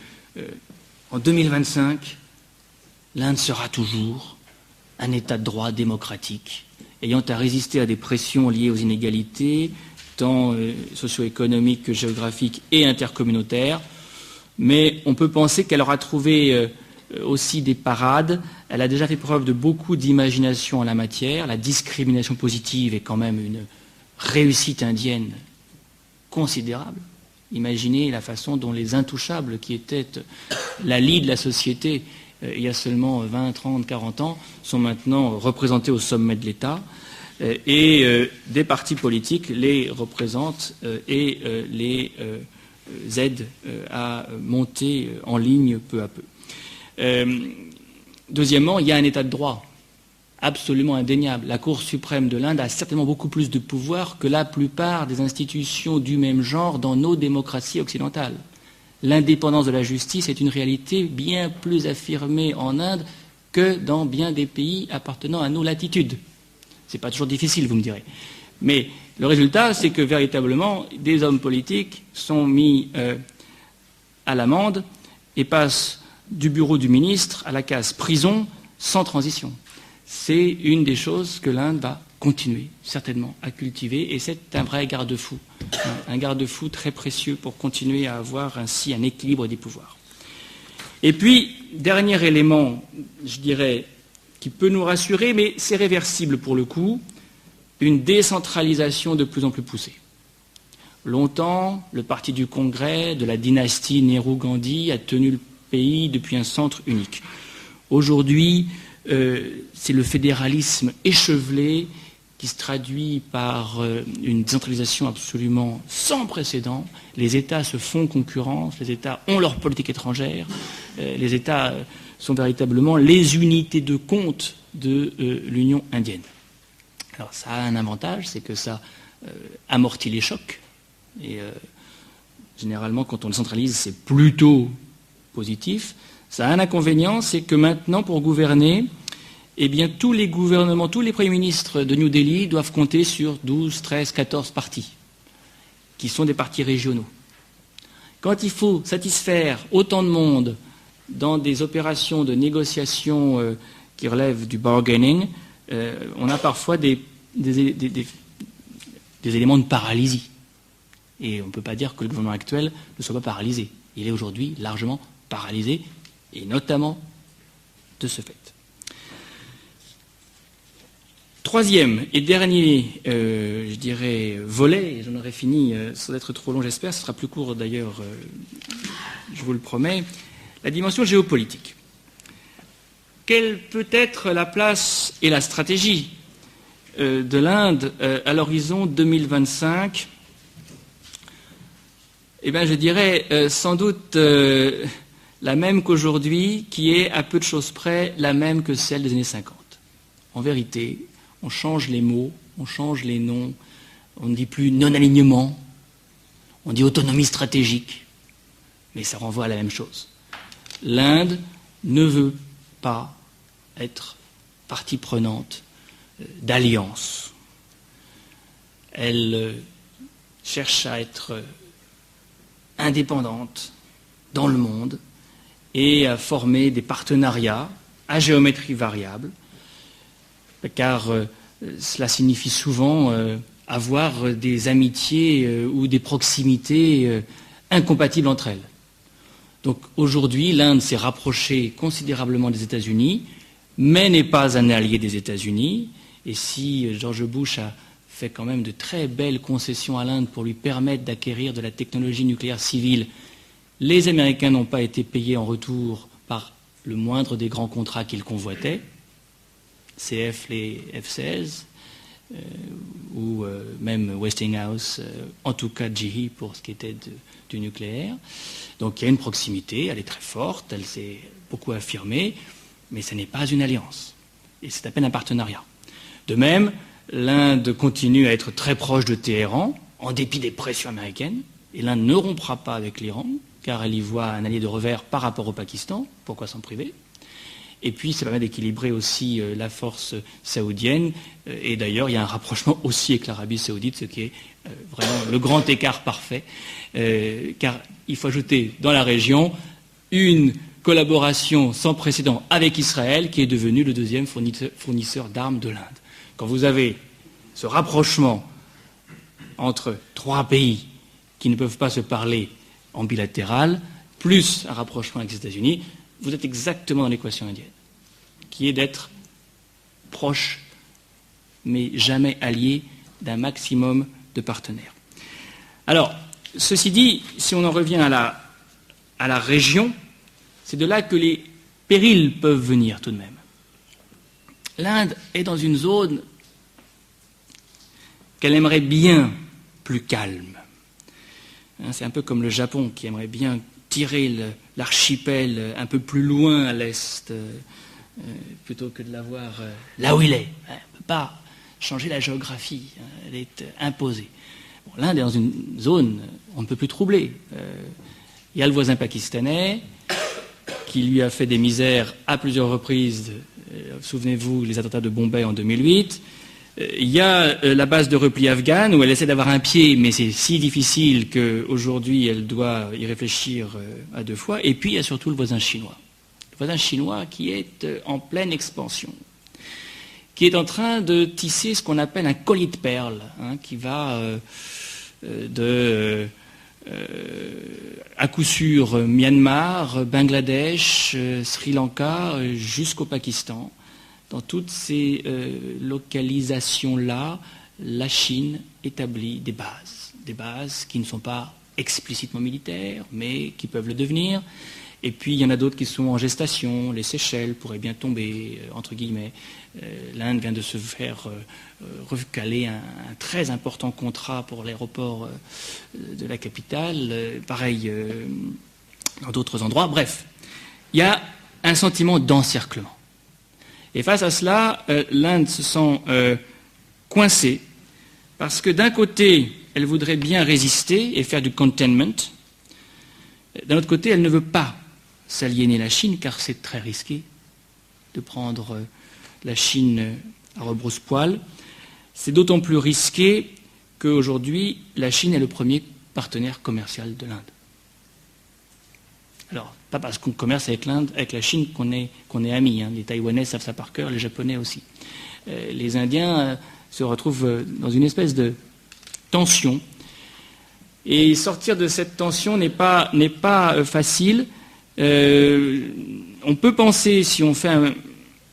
en 2025, l'Inde sera toujours un État de droit démocratique, ayant à résister à des pressions liées aux inégalités, tant socio-économiques que géographiques et intercommunautaires. Mais on peut penser qu'elle aura trouvé aussi des parades. Elle a déjà fait preuve de beaucoup d'imagination en la matière. La discrimination positive est quand même une réussite indienne considérable. Imaginez la façon dont les intouchables, qui étaient la lie de la société il y a seulement 20, 30, 40 ans, sont maintenant représentés au sommet de l'État. Et des partis politiques les représentent et les aident à monter en ligne peu à peu. Deuxièmement, il y a un état de droit absolument indéniable. La Cour suprême de l'Inde a certainement beaucoup plus de pouvoir que la plupart des institutions du même genre dans nos démocraties occidentales. L'indépendance de la justice est une réalité bien plus affirmée en Inde que dans bien des pays appartenant à nos latitudes. Ce n'est pas toujours difficile, vous me direz. Mais le résultat, c'est que véritablement, des hommes politiques sont mis à l'amende et passent du bureau du ministre à la case prison sans transition. C'est une des choses que l'Inde va continuer certainement à cultiver et c'est un vrai garde-fou. Un garde-fou très précieux pour continuer à avoir ainsi un équilibre des pouvoirs. Et puis, dernier élément, je dirais, qui peut nous rassurer, mais c'est réversible pour le coup, une décentralisation de plus en plus poussée. Longtemps, le parti du Congrès, de la dynastie Nehru-Gandhi, a tenu le pays depuis un centre unique. Aujourd'hui, c'est le fédéralisme échevelé qui se traduit par une décentralisation absolument sans précédent. Les États se font concurrence, les États ont leur politique étrangère, les États sont véritablement les unités de compte de l'Union indienne. Alors ça a un avantage, c'est que ça amortit les chocs. Et généralement, quand on le centralise, c'est plutôt positif. Ça a un inconvénient, c'est que maintenant, pour gouverner, eh bien, tous les gouvernements, tous les premiers ministres de New Delhi doivent compter sur 12, 13, 14 partis, qui sont des partis régionaux. Quand il faut satisfaire autant de monde dans des opérations de négociation qui relèvent du bargaining, on a parfois des éléments de paralysie. Et on ne peut pas dire que le gouvernement actuel ne soit pas paralysé. Il est aujourd'hui largement paralysé, et notamment de ce fait. Troisième et dernier, je dirais, volet, et j'en aurai fini sans être trop long, j'espère, ce sera plus court d'ailleurs, je vous le promets, la dimension géopolitique. Quelle peut être la place et la stratégie de l'Inde à l'horizon 2025 ? Eh bien, je dirais sans doute la même qu'aujourd'hui, qui est à peu de choses près la même que celle des années 50. En vérité, on change les mots, on change les noms, on ne dit plus non-alignement, on dit autonomie stratégique, mais ça renvoie à la même chose. L'Inde ne veut pas être partie prenante d'alliance. Elle cherche à être indépendante dans le monde et à former des partenariats à géométrie variable, car cela signifie souvent avoir des amitiés ou des proximités incompatibles entre elles. Donc aujourd'hui, l'Inde s'est rapprochée considérablement des États-Unis, mais n'est pas un allié des États-Unis. Et si George Bush a fait quand même de très belles concessions à l'Inde pour lui permettre d'acquérir de la technologie nucléaire civile, les Américains n'ont pas été payés en retour par le moindre des grands contrats qu'ils convoitaient, CF, les F-16, ou même Westinghouse, en tout cas GE pour ce qui était du nucléaire. Donc il y a une proximité, elle est très forte, elle s'est beaucoup affirmée, mais ce n'est pas une alliance. Et c'est à peine un partenariat. De même, l'Inde continue à être très proche de Téhéran, en dépit des pressions américaines, et l'Inde ne rompra pas avec l'Iran, car elle y voit un allié de revers par rapport au Pakistan, pourquoi s'en priver ? Et puis, ça permet d'équilibrer aussi la force saoudienne. Et d'ailleurs, il y a un rapprochement aussi avec l'Arabie saoudite, ce qui est vraiment le grand écart parfait. Car il faut ajouter dans la région une collaboration sans précédent avec Israël, qui est devenu le deuxième fournisseur d'armes de l'Inde. Quand vous avez ce rapprochement entre trois pays qui ne peuvent pas se parler en bilatéral, plus un rapprochement avec les États-Unis, vous êtes exactement dans l'équation indienne, qui est d'être proche, mais jamais allié d'un maximum de partenaires. Alors, ceci dit, si on en revient à la région, c'est de là que les périls peuvent venir tout de même. L'Inde est dans une zone qu'elle aimerait bien plus calme. C'est un peu comme le Japon qui aimerait bien tirer l'archipel un peu plus loin à l'est, plutôt que de l'avoir là où il est. On ne peut pas changer la géographie, elle est imposée. Bon, l'Inde est dans une zone on ne peut plus troubler. Il y a le voisin pakistanais qui lui a fait des misères à plusieurs reprises. Souvenez-vous, les attentats de Bombay en 2008. Il y a la base de repli afghane où elle essaie d'avoir un pied, mais c'est si difficile qu'aujourd'hui elle doit y réfléchir à deux fois. Et puis il y a surtout le voisin chinois. Le voisin chinois qui est en pleine expansion, qui est en train de tisser ce qu'on appelle un collier de perles, qui va à coup sûr Myanmar, Bangladesh, Sri Lanka, jusqu'au Pakistan. Dans toutes ces localisations-là, la Chine établit des bases qui ne sont pas explicitement militaires, mais qui peuvent le devenir. Et puis il y en a d'autres qui sont en gestation. Les Seychelles pourraient bien tomber, entre guillemets. L'Inde vient de se faire recaler un très important contrat pour l'aéroport de la capitale. Pareil dans d'autres endroits. Bref, il y a un sentiment d'encerclement. Et face à cela, l'Inde se sent coincée parce que d'un côté, elle voudrait bien résister et faire du containment. D'un autre côté, elle ne veut pas s'aliéner la Chine car c'est très risqué de prendre la Chine à rebrousse-poil. C'est d'autant plus risqué qu'aujourd'hui, la Chine est le premier partenaire commercial de l'Inde. Alors, pas parce qu'on commerce avec la Chine qu'on est amis. Les Taïwanais savent ça par cœur, les Japonais aussi. Les Indiens se retrouvent dans une espèce de tension. Et sortir de cette tension n'est pas facile. On peut penser, si on fait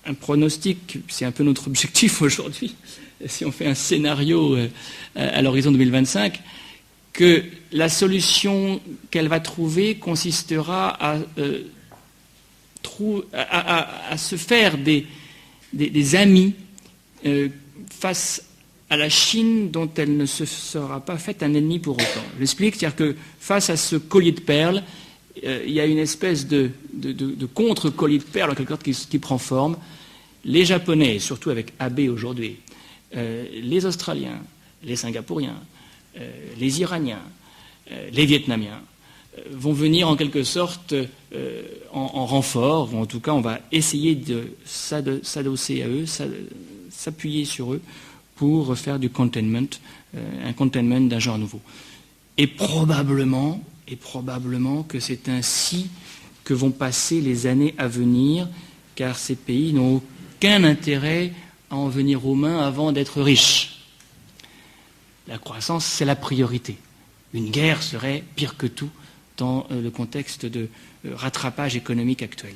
un pronostic, c'est un peu notre objectif aujourd'hui, si on fait un scénario à l'horizon 2025, que la solution qu'elle va trouver consistera à se faire des amis face à la Chine dont elle ne se sera pas faite un ennemi pour autant. J'explique, c'est-à-dire que face à ce collier de perles, il y a une espèce de contre-collier de perles en quelque sorte qui prend forme. Les Japonais, surtout avec Abe aujourd'hui, les Australiens, les Singapouriens, les Iraniens, les Vietnamiens vont venir en quelque sorte en renfort, ou en tout cas on va essayer de s'adosser à eux, s'appuyer sur eux pour faire du containment, un containment d'un genre nouveau. Et probablement que c'est ainsi que vont passer les années à venir, car ces pays n'ont aucun intérêt à en venir aux mains avant d'être riches. La croissance, c'est la priorité. Une guerre serait pire que tout dans le contexte de rattrapage économique actuel.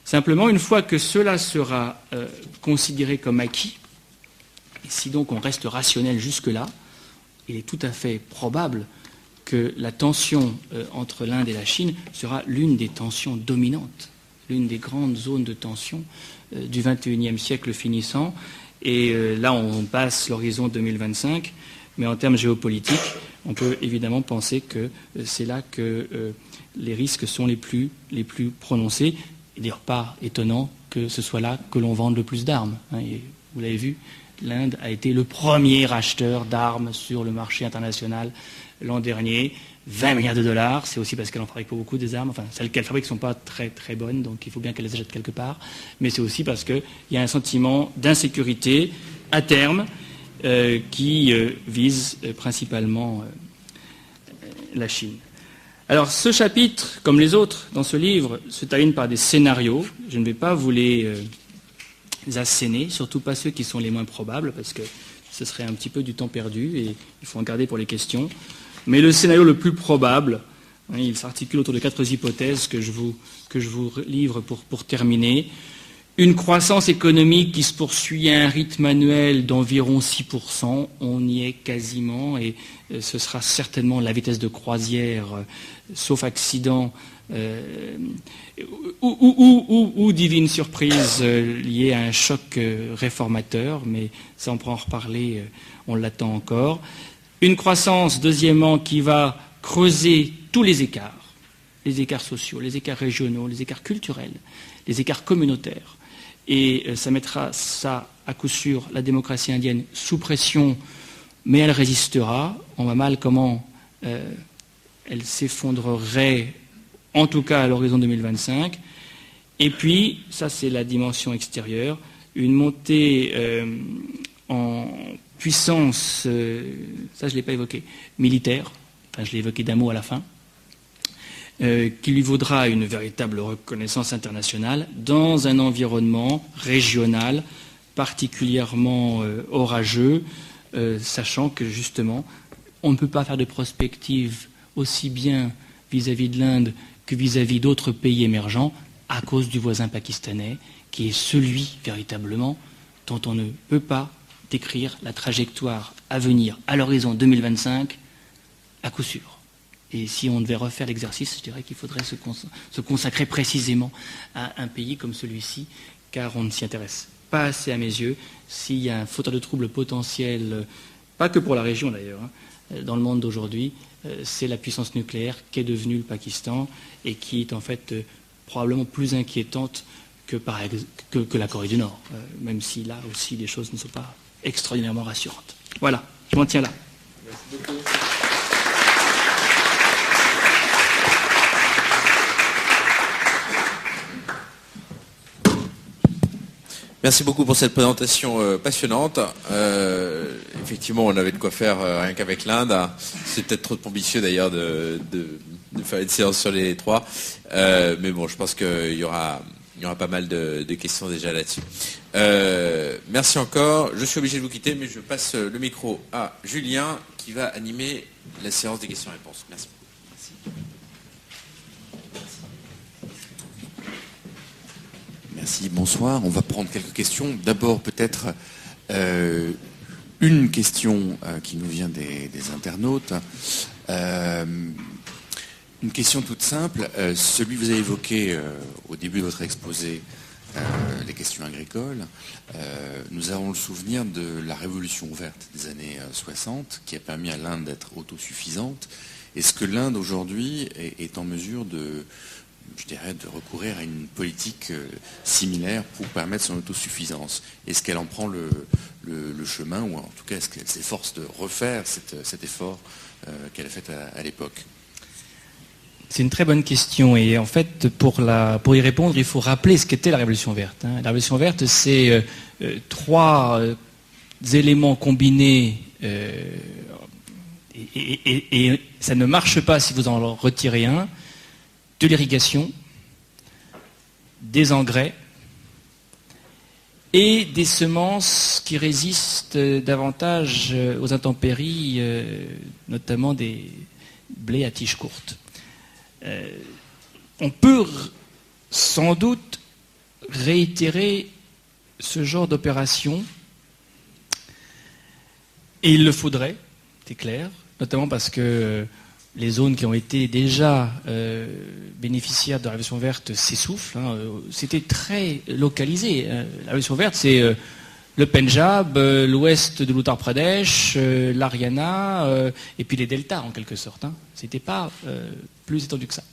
Simplement, une fois que cela sera considéré comme acquis, et si donc on reste rationnel jusque-là, il est tout à fait probable que la tension entre l'Inde et la Chine sera l'une des tensions dominantes, l'une des grandes zones de tension du XXIe siècle finissant. Et là, on passe l'horizon 2025. Mais en termes géopolitiques, on peut évidemment penser que c'est là que les risques sont les plus prononcés. Et d'ailleurs, pas étonnant que ce soit là que l'on vende le plus d'armes. Et vous l'avez vu, l'Inde a été le premier acheteur d'armes sur le marché international l'an dernier. 20 milliards de dollars, c'est aussi parce qu'elle en fabrique pas beaucoup des armes. Enfin, celles qu'elle fabrique ne sont pas très très bonnes, donc il faut bien qu'elle les achète quelque part. Mais c'est aussi parce qu'il y a un sentiment d'insécurité à terme qui vise principalement la Chine. Alors ce chapitre, comme les autres dans ce livre, se termine par des scénarios. Je ne vais pas vous les asséner, surtout pas ceux qui sont les moins probables, parce que ce serait un petit peu du temps perdu et il faut en garder pour les questions. Mais le scénario le plus probable Il s'articule autour de 4 hypothèses que je vous livre pour terminer. Une croissance économique qui se poursuit à un rythme annuel d'environ 6%, on y est quasiment, et ce sera certainement la vitesse de croisière, sauf accident, ou divine surprise liée à un choc réformateur, mais ça on pourra en reparler, on l'attend encore. Une croissance, deuxièmement, qui va creuser tous les écarts sociaux, les écarts régionaux, les écarts culturels, les écarts communautaires. Et ça mettra à coup sûr, la démocratie indienne sous pression, mais elle résistera. On voit mal comment elle s'effondrerait, en tout cas à l'horizon 2025. Et puis, ça c'est la dimension extérieure, une montée en puissance, ça je ne l'ai pas évoqué, militaire, enfin je l'ai évoqué d'un mot à la fin, qui lui vaudra une véritable reconnaissance internationale dans un environnement régional particulièrement orageux, sachant que justement, on ne peut pas faire de prospective aussi bien vis-à-vis de l'Inde que vis-à-vis d'autres pays émergents à cause du voisin pakistanais, qui est celui véritablement dont on ne peut pas décrire la trajectoire à venir à l'horizon 2025 à coup sûr. Et si on devait refaire l'exercice, je dirais qu'il faudrait se consacrer précisément à un pays comme celui-ci, car on ne s'y intéresse pas assez à mes yeux. S'il y a un fauteur de trouble potentiel, pas que pour la région d'ailleurs, dans le monde d'aujourd'hui, c'est la puissance nucléaire qu'est devenue le Pakistan et qui est en fait probablement plus inquiétante que la Corée du Nord, même si là aussi les choses ne sont pas extraordinairement rassurantes. Voilà, je m'en tiens là. Merci beaucoup. Merci beaucoup pour cette présentation passionnante. Effectivement, on avait de quoi faire rien qu'avec l'Inde. C'est peut-être trop ambitieux d'ailleurs de faire une séance sur les trois. Mais bon, je pense qu'il y aura pas mal de questions déjà là-dessus. Merci encore. Je suis obligé de vous quitter, mais je passe le micro à Julien qui va animer la séance des questions-réponses. Merci. Merci, bonsoir. On va prendre quelques questions. D'abord, peut-être une question qui nous vient des internautes. Une question toute simple. Celui que vous avez évoqué au début de votre exposé, les questions agricoles, nous avons le souvenir de la révolution verte des années 60 qui a permis à l'Inde d'être autosuffisante. Est-ce que l'Inde aujourd'hui est en mesure de recourir à une politique similaire pour permettre son autosuffisance? Est-ce qu'elle en prend le chemin, ou en tout cas est-ce qu'elle s'efforce de refaire cet effort qu'elle a fait à l'époque? C'est une très bonne question, et en fait pour y répondre il faut rappeler ce qu'était la Révolution verte. La Révolution verte, c'est 3 éléments combinés et ça ne marche pas si vous en retirez un: de l'irrigation, des engrais et des semences qui résistent davantage aux intempéries, notamment des blés à tiges courtes. On peut sans doute réitérer ce genre d'opération, et il le faudrait, c'est clair, notamment parce que les zones qui ont été déjà bénéficiaires de la Révolution verte s'essoufflent. C'était très localisé. La Révolution verte, c'est le Pendjab, l'ouest de l'Uttar Pradesh, l'Haryana, et puis les deltas en quelque sorte. C'était pas plus étendu que ça.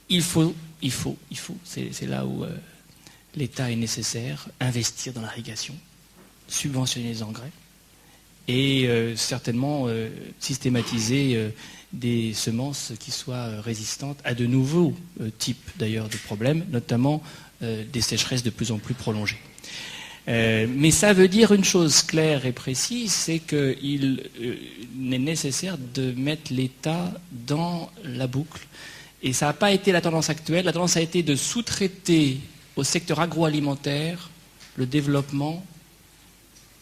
Il faut, c'est là où l'État est nécessaire, investir dans l'irrigation, subventionner les engrais, et certainement systématiser des semences qui soient résistantes à de nouveaux types d'ailleurs de problèmes, notamment des sécheresses de plus en plus prolongées. Mais ça veut dire une chose claire et précise, c'est qu'il est nécessaire de mettre l'État dans la boucle. Et ça n'a pas été la tendance actuelle. La tendance a été de sous-traiter au secteur agroalimentaire le développement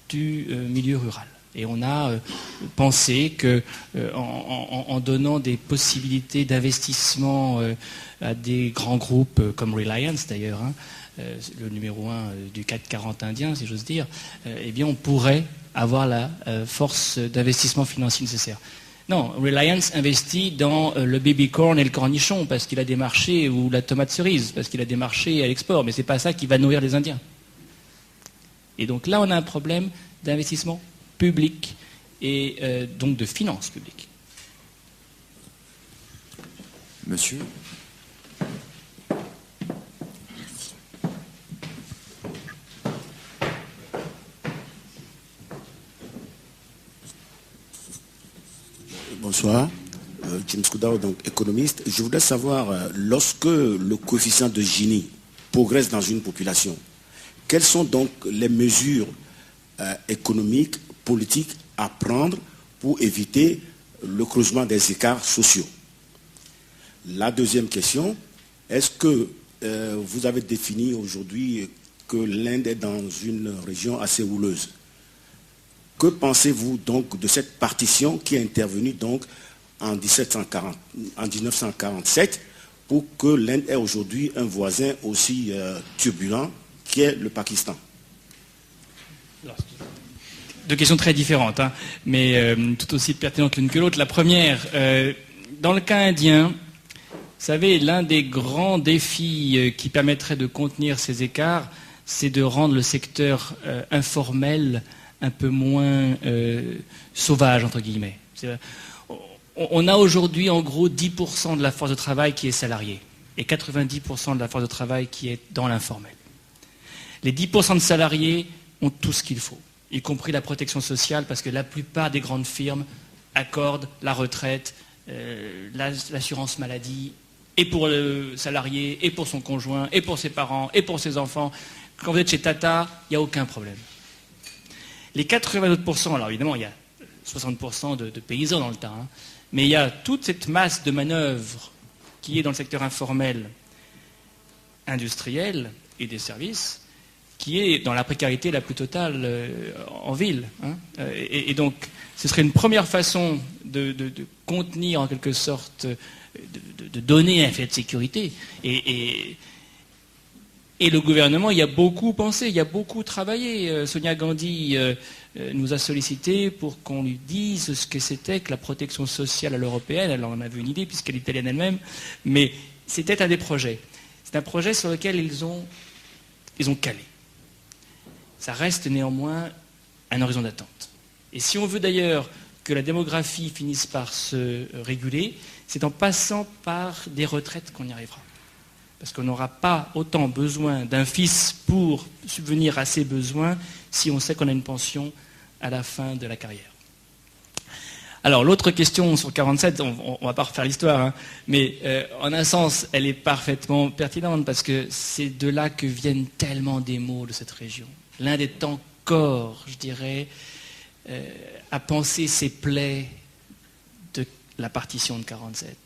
du milieu rural. Et on a pensé que en donnant des possibilités d'investissement à des grands groupes comme Reliance d'ailleurs, le numéro 1 du CAC 40 indien, si j'ose dire, eh bien on pourrait avoir la force d'investissement financier nécessaire. Non, Reliance investit dans le baby corn et le cornichon parce qu'il a des marchés, ou la tomate cerise parce qu'il a des marchés à l'export, mais c'est pas ça qui va nourrir les Indiens. Et donc là, on a un problème d'investissement public et donc de finances publiques. Monsieur ? Bonsoir, James Koudao, donc économiste. Je voudrais savoir, lorsque le coefficient de Gini progresse dans une population, quelles sont donc les mesures économiques, politiques à prendre pour éviter le creusement des écarts sociaux? La deuxième question, est-ce que vous avez défini aujourd'hui que l'Inde est dans une région assez houleuse? Que pensez-vous donc de cette partition qui est intervenue donc en 1947 pour que l'Inde ait aujourd'hui un voisin aussi turbulent qui est le Pakistan? Deux questions très différentes, mais tout aussi pertinentes l'une que l'autre. La première, dans le cas indien, vous savez, l'un des grands défis qui permettrait de contenir ces écarts, c'est de rendre le secteur informel un peu moins sauvage, entre guillemets. On a aujourd'hui en gros 10% de la force de travail qui est salariée et 90% de la force de travail qui est dans l'informel. Les 10% de salariés ont tout ce qu'il faut, y compris la protection sociale, parce que la plupart des grandes firmes accordent la retraite, l'assurance maladie, et pour le salarié, et pour son conjoint, et pour ses parents, et pour ses enfants. Quand vous êtes chez Tata, il n'y a aucun problème. Les 80 autres %, alors évidemment, il y a 60% de paysans dans le tas, mais il y a toute cette masse de manœuvres qui est dans le secteur informel, industriel et des services, qui est dans la précarité la plus totale en ville. Et donc, ce serait une première façon de contenir en quelque sorte, de donner un filet de sécurité. Et le gouvernement y a beaucoup pensé, y a beaucoup travaillé. Sonia Gandhi nous a sollicité pour qu'on lui dise ce que c'était que la protection sociale à l'européenne. Elle en avait une idée puisqu'elle est italienne elle-même, mais c'était un des projets. C'est un projet sur lequel ils ont calé. Ça reste néanmoins un horizon d'attente. Et si on veut d'ailleurs que la démographie finisse par se réguler, c'est en passant par des retraites qu'on y arrivera. Parce qu'on n'aura pas autant besoin d'un fils pour subvenir à ses besoins si on sait qu'on a une pension à la fin de la carrière. Alors l'autre question sur 47, on ne va pas refaire l'histoire, mais en un sens, elle est parfaitement pertinente parce que c'est de là que viennent tellement des maux de cette région. L'Inde est encore, je dirais, à penser ses plaies de la partition de 47.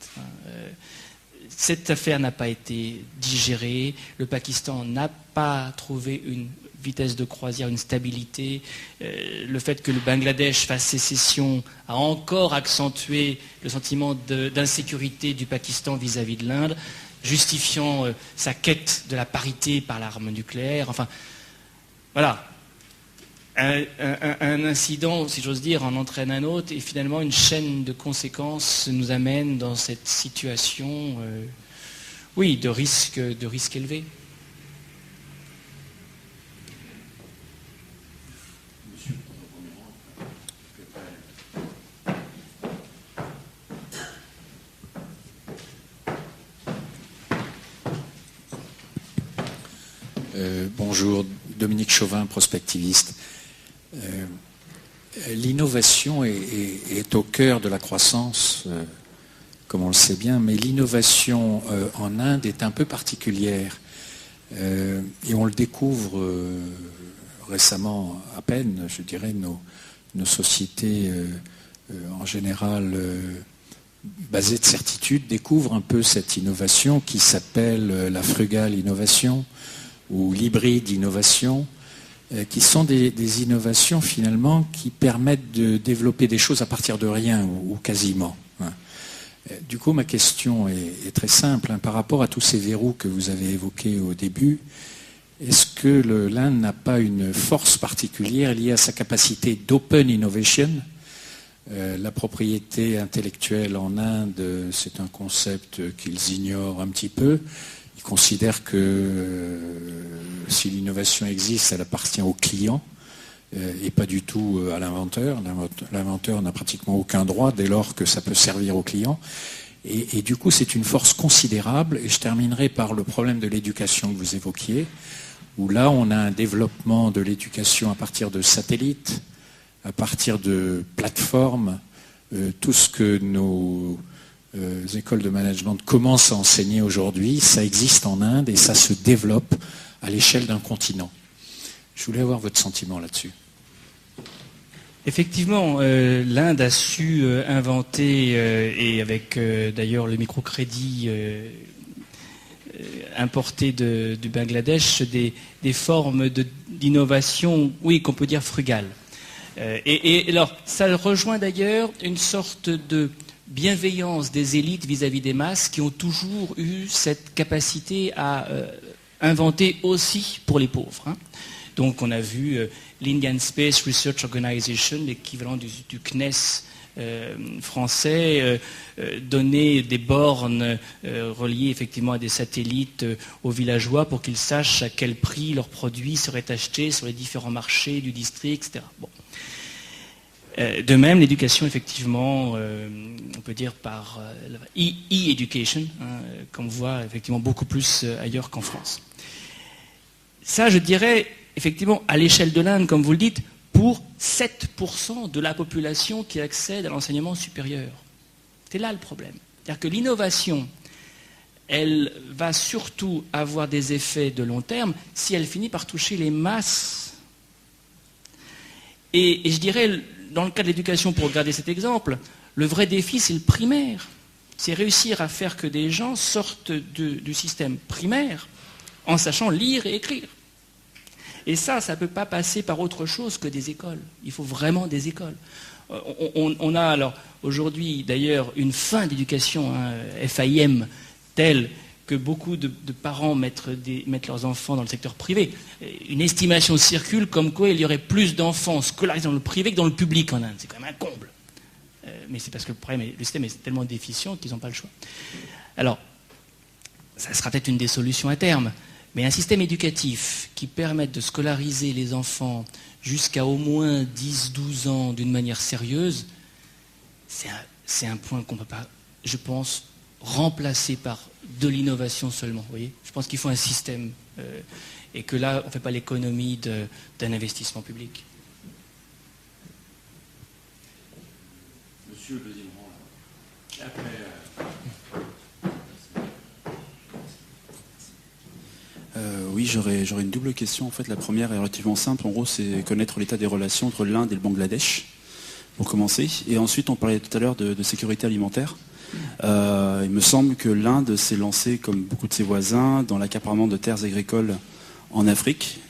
Cette affaire n'a pas été digérée, le Pakistan n'a pas trouvé une vitesse de croisière, une stabilité. Le fait que le Bangladesh fasse sécession a encore accentué le sentiment d'insécurité du Pakistan vis-à-vis de l'Inde, justifiant sa quête de la parité par l'arme nucléaire. Enfin, voilà. Un incident, si j'ose dire, en entraîne un autre, et finalement une chaîne de conséquences nous amène dans cette situation, de risque élevé. Bonjour, Dominique Chauvin, prospectiviste. L'innovation est au cœur de la croissance, comme on le sait bien, mais l'innovation en Inde est un peu particulière. Et on le découvre récemment à peine, je dirais, nos sociétés en général basées de certitude découvrent un peu cette innovation qui s'appelle la frugale innovation ou l'hybride innovation. qui sont des innovations finalement qui permettent de développer des choses à partir de rien ou quasiment. Du coup, ma question est très simple. Par rapport à tous ces verrous que vous avez évoqués au début, est-ce que l'Inde n'a pas une force particulière liée à sa capacité d'open innovation ? La propriété intellectuelle en Inde, c'est un concept qu'ils ignorent un petit peu. Ils considèrent que si l'innovation existe, elle appartient au client et pas du tout à l'inventeur. L'inventeur n'a pratiquement aucun droit dès lors que ça peut servir au client. Et du coup, c'est une force considérable. Et je terminerai par le problème de l'éducation que vous évoquiez, où là, on a un développement de l'éducation à partir de satellites, à partir de plateformes, tout ce que nos écoles de management commencent à enseigner aujourd'hui, ça existe en Inde et ça se développe à l'échelle d'un continent. Je voulais avoir votre sentiment là-dessus. Effectivement, l'Inde a su inventer, et avec d'ailleurs le microcrédit importé du Bangladesh, des formes d'innovation, oui, qu'on peut dire frugales. Et alors, ça rejoint d'ailleurs une sorte de bienveillance des élites vis-à-vis des masses qui ont toujours eu cette capacité à inventer aussi pour les pauvres. Hein. Donc on a vu l'Indian Space Research Organization, l'équivalent du CNES français, donner des bornes reliées effectivement à des satellites aux villageois pour qu'ils sachent à quel prix leurs produits seraient achetés sur les différents marchés du district, etc. Bon. De même, l'éducation, effectivement, on peut dire par e-education, hein, qu'on voit effectivement beaucoup plus ailleurs qu'en France. Ça, je dirais, effectivement, à l'échelle de l'Inde, comme vous le dites, pour 7% de la population qui accède à l'enseignement supérieur. C'est là le problème. C'est-à-dire que l'innovation, elle va surtout avoir des effets de long terme si elle finit par toucher les masses. Et je dirais, dans le cas de l'éducation, pour regarder cet exemple, le vrai défi, c'est le primaire. C'est réussir à faire que des gens sortent du système primaire en sachant lire et écrire. Et ça ne peut pas passer par autre chose que des écoles. Il faut vraiment des écoles. On a alors aujourd'hui d'ailleurs une fin d'éducation, hein, FAIM, telle que beaucoup de parents mettent leurs enfants dans le secteur privé. Une estimation circule comme quoi il y aurait plus d'enfants scolarisés dans le privé que dans le public en Inde. C'est quand même un comble. Mais c'est parce que le système est tellement déficient qu'ils n'ont pas le choix. Alors, ça sera peut-être une des solutions à terme. Mais un système éducatif qui permette de scolariser les enfants jusqu'à au moins 10-12 ans d'une manière sérieuse, c'est un point qu'on ne peut pas, je pense, remplacer par de l'innovation seulement. Vous voyez, je pense qu'il faut un système et que là, on ne fait pas l'économie d'un investissement public. Monsieur le deuxième rang, là. Après, oui, j'aurais une double question. En fait, la première est relativement simple. En gros, c'est connaître l'état des relations entre l'Inde et le Bangladesh, pour commencer. Et ensuite, on parlait tout à l'heure de sécurité alimentaire. Il me semble que l'Inde s'est lancée, comme beaucoup de ses voisins, dans l'accaparement de terres agricoles en Afrique.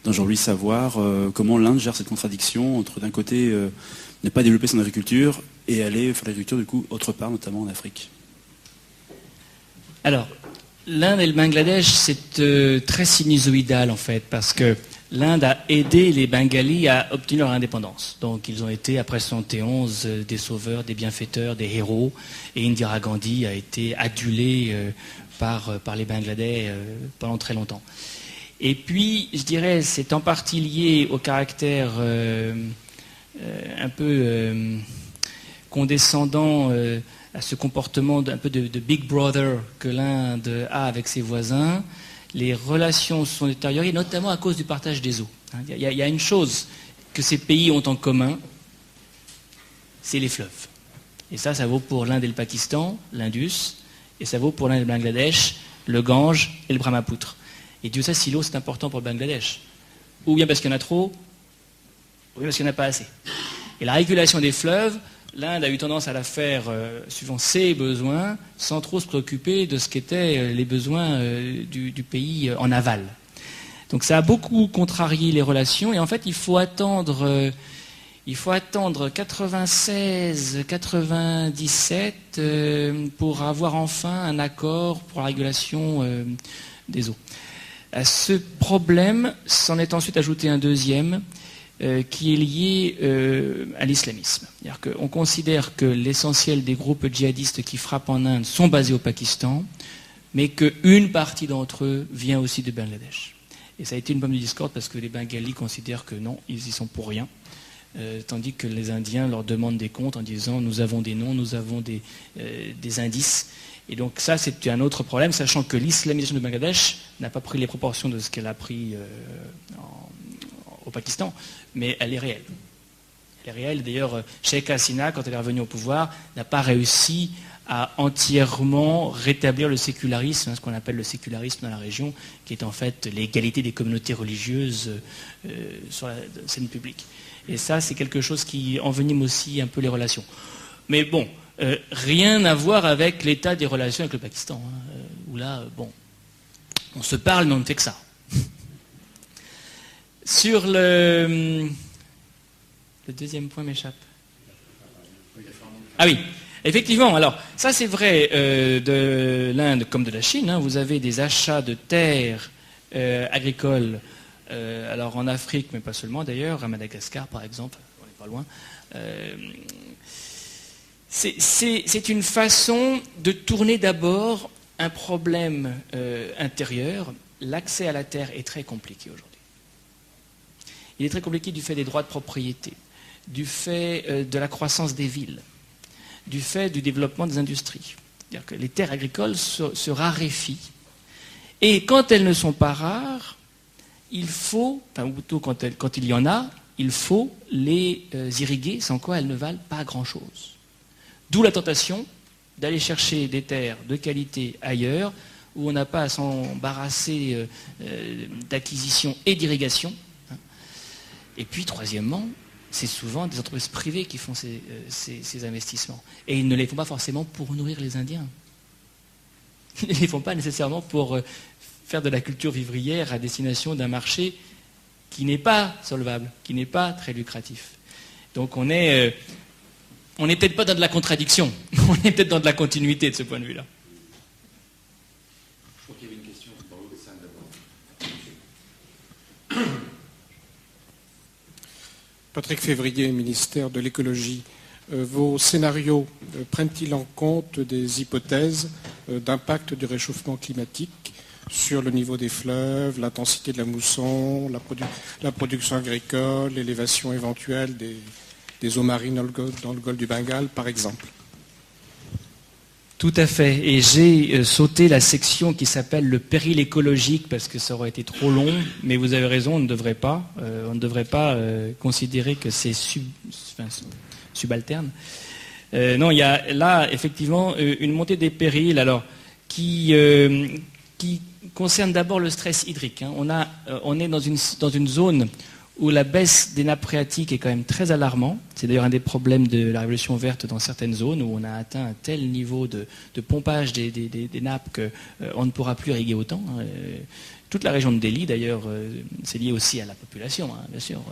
Donc, j'ai envie de savoir comment l'Inde gère cette contradiction entre, d'un côté, ne pas développer son agriculture et aller faire l'agriculture, du coup, autre part, notamment en Afrique. Alors, l'Inde et le Bangladesh, c'est très sinusoïdal en fait, parce que l'Inde a aidé les Bengalis à obtenir leur indépendance. Donc ils ont été, après 1971, des sauveurs, des bienfaiteurs, des héros, et Indira Gandhi a été adulée par les Bangladais pendant très longtemps. Et puis, je dirais, c'est en partie lié au caractère un peu condescendant à ce comportement un peu de Big Brother que l'Inde a avec ses voisins. Les relations se sont détériorées, notamment à cause du partage des eaux. Il y a une chose que ces pays ont en commun, c'est les fleuves. Et ça vaut pour l'Inde et le Pakistan, l'Indus, et ça vaut pour l'Inde et le Bangladesh, le Gange et le Brahmapoutre. Et Dieu sait si l'eau c'est important pour le Bangladesh. Ou bien parce qu'il y en a trop, ou bien parce qu'il n'y en a pas assez. Et la régulation des fleuves, l'Inde a eu tendance à la faire suivant ses besoins, sans trop se préoccuper de ce qu'étaient les besoins du pays en aval. Donc ça a beaucoup contrarié les relations, et en fait il faut attendre 96, 97 pour avoir enfin un accord pour la régulation des eaux. À ce problème s'en est ensuite ajouté un deuxième qui est lié à l'islamisme. C'est-à-dire qu'on considère que l'essentiel des groupes djihadistes qui frappent en Inde sont basés au Pakistan, mais qu'une partie d'entre eux vient aussi de Bangladesh. Et ça a été une pomme de discorde parce que les Bengalis considèrent que non, ils y sont pour rien, tandis que les Indiens leur demandent des comptes en disant nous avons des noms, nous avons des indices. Et donc ça, c'est un autre problème, sachant que l'islamisation de Bangladesh n'a pas pris les proportions de ce qu'elle a pris au Pakistan, mais elle est réelle. Elle est réelle. D'ailleurs, Sheikh Hasina, quand elle est revenue au pouvoir, n'a pas réussi à entièrement rétablir le sécularisme, ce qu'on appelle le sécularisme dans la région, qui est en fait l'égalité des communautés religieuses sur la scène publique. Et ça, c'est quelque chose qui envenime aussi un peu les relations. Mais bon, rien à voir avec l'état des relations avec le Pakistan, où là, bon, on se parle, mais on ne fait que ça. Sur le deuxième point m'échappe. Ah oui, effectivement, alors ça c'est vrai de l'Inde comme de la Chine, hein, vous avez des achats de terres agricoles, alors en Afrique, mais pas seulement d'ailleurs, à Madagascar par exemple, on n'est pas loin. C'est une façon de tourner d'abord un problème intérieur. L'accès à la terre est très compliqué aujourd'hui. Il est très compliqué du fait des droits de propriété, du fait de la croissance des villes, du fait du développement des industries. C'est-à-dire que les terres agricoles se raréfient. Et quand elles ne sont pas rares, il faut, ou plutôt quand il y en a, il faut les irriguer, sans quoi elles ne valent pas grand-chose. D'où la tentation d'aller chercher des terres de qualité ailleurs, où on n'a pas à s'embarrasser d'acquisition et d'irrigation. Et puis, troisièmement, c'est souvent des entreprises privées qui font ces investissements. Et ils ne les font pas forcément pour nourrir les Indiens. Ils ne les font pas nécessairement pour faire de la culture vivrière à destination d'un marché qui n'est pas solvable, qui n'est pas très lucratif. Donc on n'est peut-être pas dans de la contradiction, on est peut-être dans de la continuité de ce point de vue-là. Je crois qu'il y avait une question dans l'autre salle d'abord. Patrick Février, ministère de l'écologie. Vos scénarios prennent-ils en compte des hypothèses d'impact du réchauffement climatique sur le niveau des fleuves, l'intensité de la mousson, la production agricole, l'élévation éventuelle des eaux marines dans le golfe du Bengale, par exemple? Tout à fait. Et j'ai sauté la section qui s'appelle le péril écologique parce que ça aurait été trop long. Mais vous avez raison, on ne devrait pas considérer que c'est subalterne. Non, il y a là effectivement une montée des périls. Alors qui concerne d'abord le stress hydrique. Hein. On est dans une zone où la baisse des nappes phréatiques est quand même très alarmant. C'est d'ailleurs un des problèmes de la révolution verte dans certaines zones où on a atteint un tel niveau de pompage des nappes qu'on ne pourra plus irriguer autant. Toute la région de Delhi, d'ailleurs, c'est lié aussi à la population, hein, bien sûr.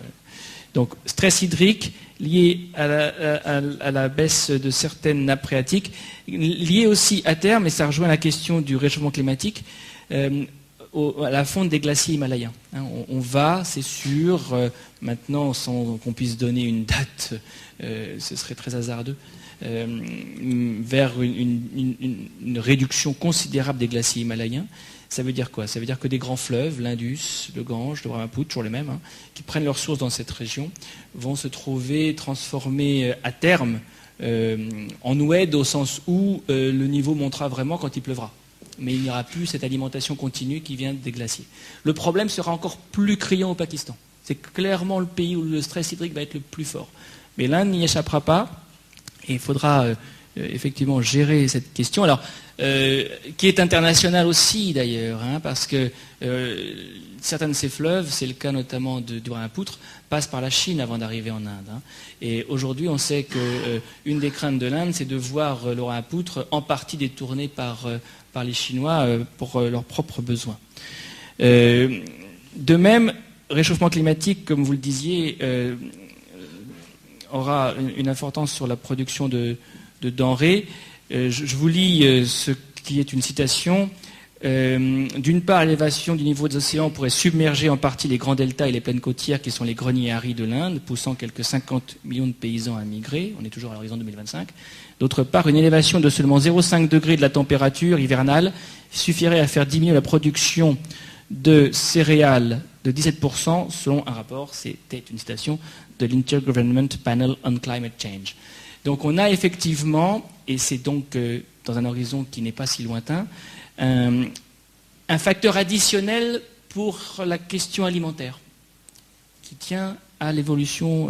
Donc, stress hydrique lié à la baisse de certaines nappes phréatiques, lié aussi à terme, et ça rejoint la question du réchauffement climatique, à la fonte des glaciers himalayens. On va, c'est sûr, maintenant, sans qu'on puisse donner une date, ce serait très hasardeux, vers une réduction considérable des glaciers himalayens. Ça veut dire quoi? Ça veut dire que des grands fleuves, l'Indus, le Gange, le Brahmaputra, toujours les mêmes, hein, qui prennent leurs sources dans cette région, vont se trouver transformés à terme en oued, au sens où le niveau montera vraiment quand il pleuvra. Mais il n'y aura plus cette alimentation continue qui vient des glaciers. Le problème sera encore plus criant au Pakistan. C'est clairement le pays où le stress hydrique va être le plus fort. Mais l'Inde n'y échappera pas, et il faudra effectivement gérer cette question. Alors, qui est internationale aussi d'ailleurs, hein, parce que certains de ces fleuves, c'est le cas notamment du Brahmaputra, passent par la Chine avant d'arriver en Inde. Hein. Et aujourd'hui, on sait qu'une des craintes de l'Inde, c'est de voir le Brahmaputra en partie détourné par les Chinois pour leurs propres besoins. De même, réchauffement climatique, comme vous le disiez, aura une importance sur la production de denrées. Je vous lis ce qui est une citation. D'une part, l'élévation du niveau des océans pourrait submerger en partie les grands deltas et les plaines côtières qui sont les greniers arides de l'Inde, poussant quelques 50 millions de paysans à migrer. On est toujours à l'horizon 2025. D'autre part, une élévation de seulement 0,5 degré de la température hivernale suffirait à faire diminuer la production de céréales de 17%, selon un rapport, c'était une citation, de l'Intergovernment Panel on Climate Change. Donc on a effectivement, et c'est donc dans un horizon qui n'est pas si lointain, un facteur additionnel pour la question alimentaire, qui tient à l'évolution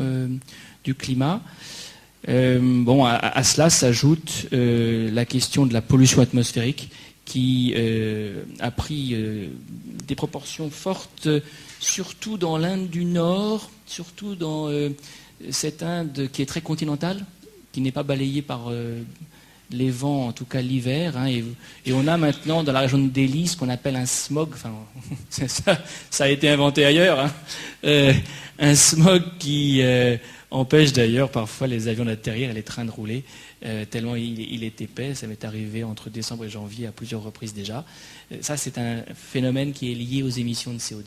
du climat. À cela s'ajoute la question de la pollution atmosphérique, qui a pris des proportions fortes, surtout dans l'Inde du Nord, surtout dans cette Inde qui est très continentale, qui n'est pas balayée par les vents, en tout cas l'hiver. Et on a maintenant dans la région de Delhi ce qu'on appelle un smog, ça a été inventé ailleurs, un smog qui empêche d'ailleurs parfois les avions d'atterrir et les trains de rouler, tellement il est épais. Ça m'est arrivé entre décembre et janvier à plusieurs reprises déjà. Ça, c'est un phénomène qui est lié aux émissions de CO2.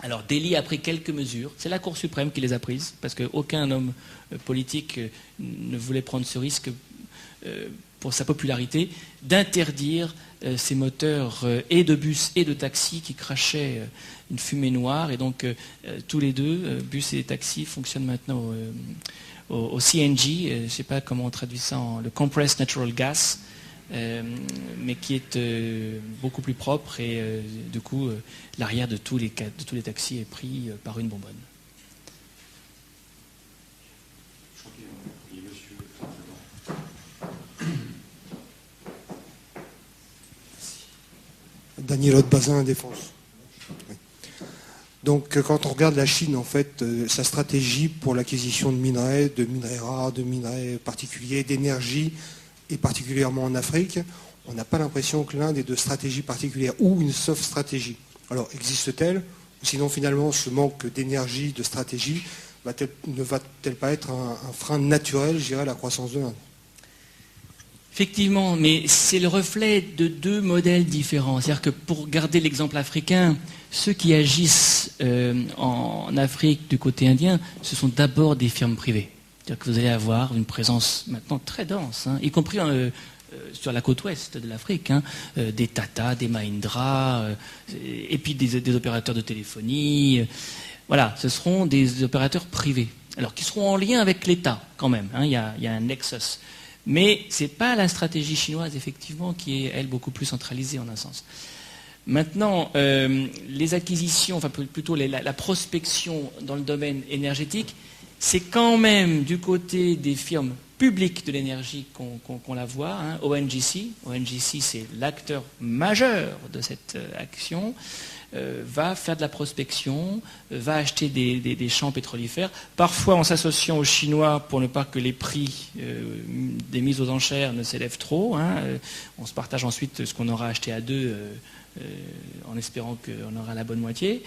Alors, Delhi a pris quelques mesures. C'est la Cour suprême qui les a prises, parce qu'aucun homme politique ne voulait prendre ce risque pour sa popularité, d'interdire ces moteurs et de bus et de taxis qui crachaient une fumée noire. Et donc, tous les deux, bus et taxis, fonctionnent maintenant au CNG. Je ne sais pas comment on traduit ça le Compressed Natural Gas, mais qui est beaucoup plus propre. Et du coup, l'arrière de tous les taxis est pris par une bonbonne. Daniel Haute-Bazin, Défense. Oui. Donc, quand on regarde la Chine, en fait, sa stratégie pour l'acquisition de minerais rares, de minerais particuliers, d'énergie, et particulièrement en Afrique, on n'a pas l'impression que l'Inde ait de stratégie particulière ou une soft stratégie. Alors, existe-t-elle? Ou sinon, finalement, ce manque d'énergie, de stratégie, ne va-t-elle pas être un frein naturel, je dirais, à la croissance de l'Inde? Effectivement, mais c'est le reflet de deux modèles différents. C'est-à-dire que pour garder l'exemple africain, ceux qui agissent en Afrique du côté indien, ce sont d'abord des firmes privées. C'est-à-dire que vous allez avoir une présence maintenant très dense, y compris sur la côte ouest de l'Afrique, des Tata, des Mahindra, et puis des opérateurs de téléphonie. Voilà, ce seront des opérateurs privés, alors qui seront en lien avec l'État quand même. Il y a un nexus. Mais ce n'est pas la stratégie chinoise, effectivement, qui est, elle, beaucoup plus centralisée en un sens. Maintenant, les acquisitions, enfin plutôt la prospection dans le domaine énergétique, c'est quand même du côté des firmes publiques de l'énergie qu'on la voit. ONGC, c'est l'acteur majeur de cette action, va faire de la prospection, va acheter des champs pétrolifères, parfois en s'associant aux Chinois pour ne pas que les prix des mises aux enchères ne s'élèvent trop. On se partage ensuite ce qu'on aura acheté à deux, en espérant qu'on aura la bonne moitié.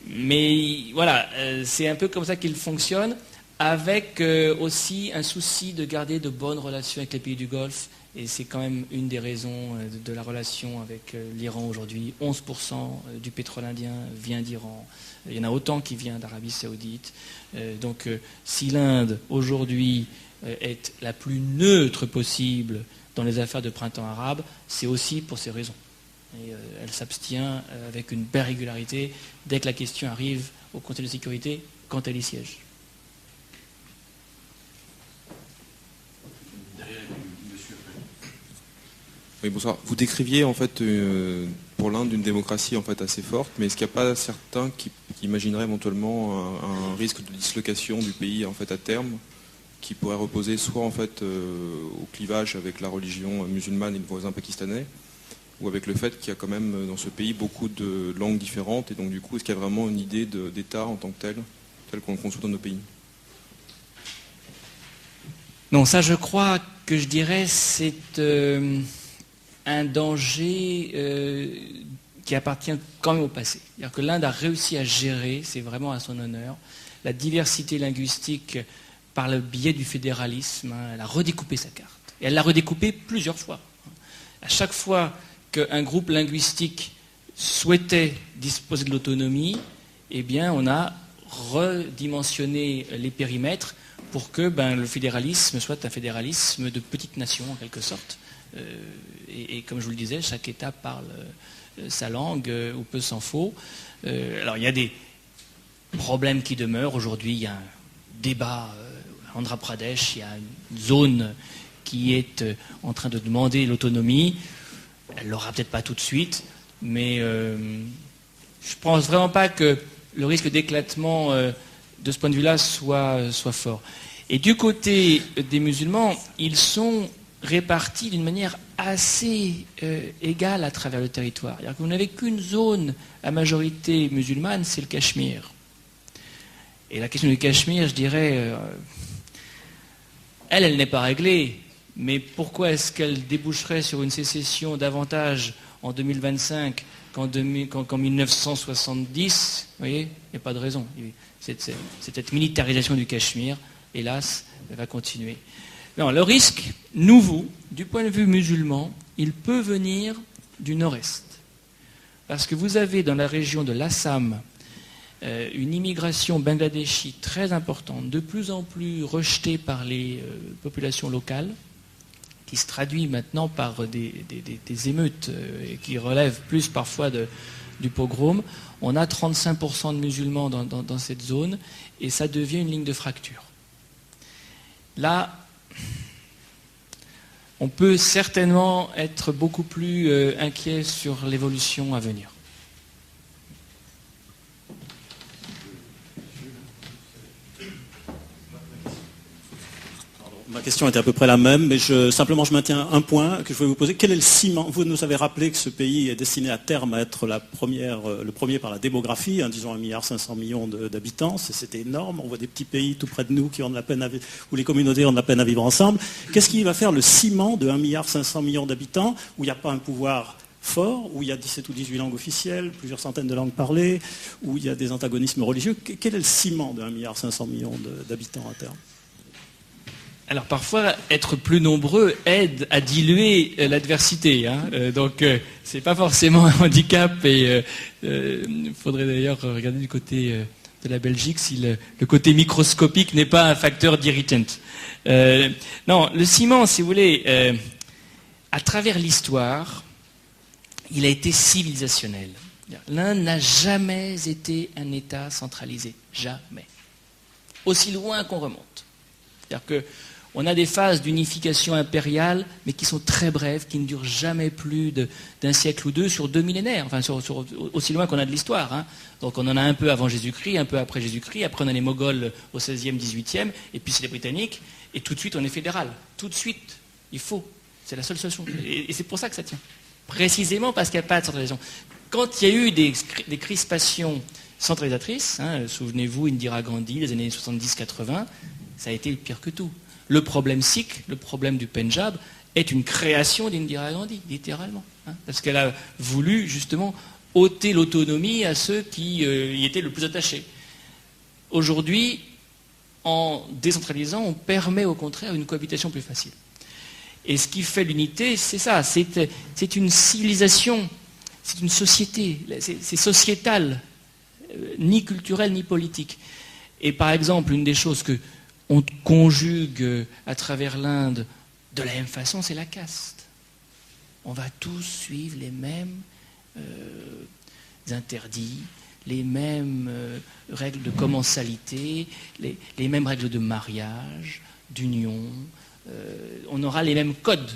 Mais voilà, c'est un peu comme ça qu'il fonctionne, avec aussi un souci de garder de bonnes relations avec les pays du Golfe. Et c'est quand même une des raisons de la relation avec l'Iran aujourd'hui. 11% du pétrole indien vient d'Iran. Il y en a autant qui vient d'Arabie Saoudite. Donc si l'Inde aujourd'hui est la plus neutre possible dans les affaires de printemps arabe, c'est aussi pour ces raisons. Et elle s'abstient avec une belle régularité dès que la question arrive au Conseil de sécurité quand elle y siège. Oui, bonsoir. Vous décriviez en fait pour l'Inde une démocratie en fait assez forte, mais est-ce qu'il n'y a pas certains qui imagineraient éventuellement un risque de dislocation du pays en fait à terme, qui pourrait reposer soit en fait au clivage avec la religion musulmane et le voisin pakistanais, ou avec le fait qu'il y a quand même dans ce pays beaucoup de langues différentes, et donc du coup est-ce qu'il y a vraiment une idée d'État en tant que tel qu'on le conçoit dans nos pays? Non, ça je crois que je dirais c'est un danger qui appartient quand même au passé. C'est-à-dire que l'Inde a réussi à gérer, c'est vraiment à son honneur, la diversité linguistique par le biais du fédéralisme. Elle a redécoupé sa carte. Et elle l'a redécoupée plusieurs fois. À chaque fois qu'un groupe linguistique souhaitait disposer de l'autonomie, eh bien, on a redimensionné les périmètres pour que le fédéralisme soit un fédéralisme de petites nations, en quelque sorte. Et comme je vous le disais, chaque État parle sa langue, ou peu s'en faut. Alors, il y a des problèmes qui demeurent. Aujourd'hui, il y a un débat à Andhra Pradesh, il y a une zone qui est en train de demander l'autonomie. Elle ne l'aura peut-être pas tout de suite, mais je ne pense vraiment pas que le risque d'éclatement de ce point de vue-là soit fort. Et du côté des musulmans, ils sont répartis d'une manière assez égale à travers le territoire. C'est-à-dire que vous n'avez qu'une zone à majorité musulmane, c'est le Cachemire. Et la question du Cachemire, je dirais, elle n'est pas réglée. Mais pourquoi est-ce qu'elle déboucherait sur une sécession davantage en 2025 qu'en 1970 ? Vous voyez, il n'y a pas de raison. Cette militarisation du Cachemire, hélas, va continuer. Non, le risque nouveau, du point de vue musulman, il peut venir du nord-est. Parce que vous avez dans la région de l'Assam une immigration bangladeshi très importante, de plus en plus rejetée par les populations locales, qui se traduit maintenant par des émeutes et qui relèvent plus parfois du pogrom. On a 35% de musulmans dans cette zone et ça devient une ligne de fracture. Là, on peut certainement être beaucoup plus inquiet sur l'évolution à venir. Ma question était à peu près la même, mais simplement je maintiens un point que je voulais vous poser. Quel est le ciment ? Vous nous avez rappelé que ce pays est destiné à terme à être le premier par la démographie, disons 1,5 milliard d'habitants, c'est énorme. On voit des petits pays tout près de nous qui ont de la peine où les communautés ont de la peine à vivre ensemble. Qu'est-ce qui va faire le ciment de 1,5 milliard d'habitants où il n'y a pas un pouvoir fort, où il y a 17 ou 18 langues officielles, plusieurs centaines de langues parlées, où il y a des antagonismes religieux ? Quel est le ciment de 1,5 milliard d'habitants à terme ? Alors parfois, être plus nombreux aide à diluer l'adversité. Donc c'est pas forcément un handicap. Et il faudrait d'ailleurs regarder du côté de la Belgique si le côté microscopique n'est pas un facteur d'irritant. Non, le ciment, si vous voulez, à travers l'histoire, il a été civilisationnel. L'Inde n'a jamais été un État centralisé. Jamais. Aussi loin qu'on remonte. C'est-à-dire que on a des phases d'unification impériale, mais qui sont très brèves, qui ne durent jamais plus d'un siècle ou deux sur 2 millénaires, enfin aussi loin qu'on a de l'histoire. Donc on en a un peu avant Jésus-Christ, un peu après Jésus-Christ, après on a les Moghols au XVIe, XVIIIe, et puis c'est les Britanniques, et tout de suite on est fédéral. Tout de suite, il faut. C'est la seule solution. Et c'est pour ça que ça tient. Précisément parce qu'il n'y a pas de centralisation. Quand il y a eu des crispations centralisatrices, souvenez-vous, Indira Gandhi, les années 70-80, ça a été pire que tout. Le problème sikh, le problème du Pendjab, est une création d'Indira Gandhi, littéralement. Parce qu'elle a voulu, justement, ôter l'autonomie à ceux qui y étaient le plus attachés. Aujourd'hui, en décentralisant, on permet au contraire une cohabitation plus facile. Et ce qui fait l'unité, c'est ça, c'est une civilisation, c'est une société, c'est sociétal, ni culturel ni politique. Et par exemple, une des choses que on conjugue à travers l'Inde de la même façon, c'est la caste. On va tous suivre les mêmes interdits, les mêmes règles de commensalité, les mêmes règles de mariage, d'union. On aura les mêmes codes.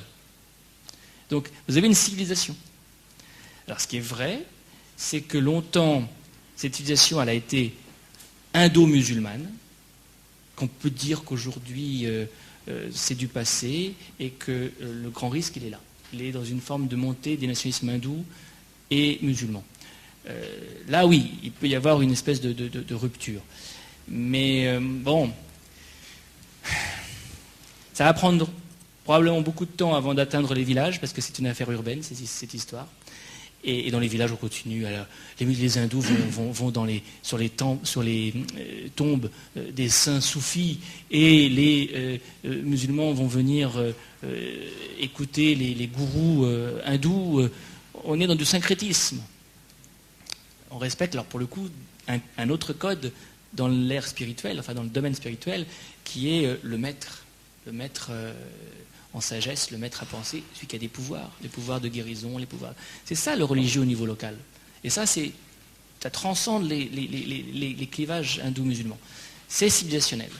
Donc, vous avez une civilisation. Alors, ce qui est vrai, c'est que longtemps, cette civilisation, elle a été indo-musulmane, qu'on peut dire qu'aujourd'hui c'est du passé et que le grand risque il est là. Il est dans une forme de montée des nationalismes hindous et musulmans. Là oui, il peut y avoir une espèce de rupture. Mais bon, ça va prendre probablement beaucoup de temps avant d'atteindre les villages parce que c'est une affaire urbaine, cette histoire. Et dans les villages, on continue. Alors, les hindous vont sur les tombes des saints soufis, et les musulmans vont venir écouter les gourous hindous. On est dans du syncrétisme. On respecte, alors pour le coup, un autre code dans l'ère spirituelle, enfin dans le domaine spirituel, qui est le maître en sagesse, le maître à penser, celui qui a des pouvoirs, les pouvoirs de guérison, les pouvoirs. C'est ça le religieux au niveau local. Et ça transcende les clivages hindous-musulmans. C'est civilisationnel.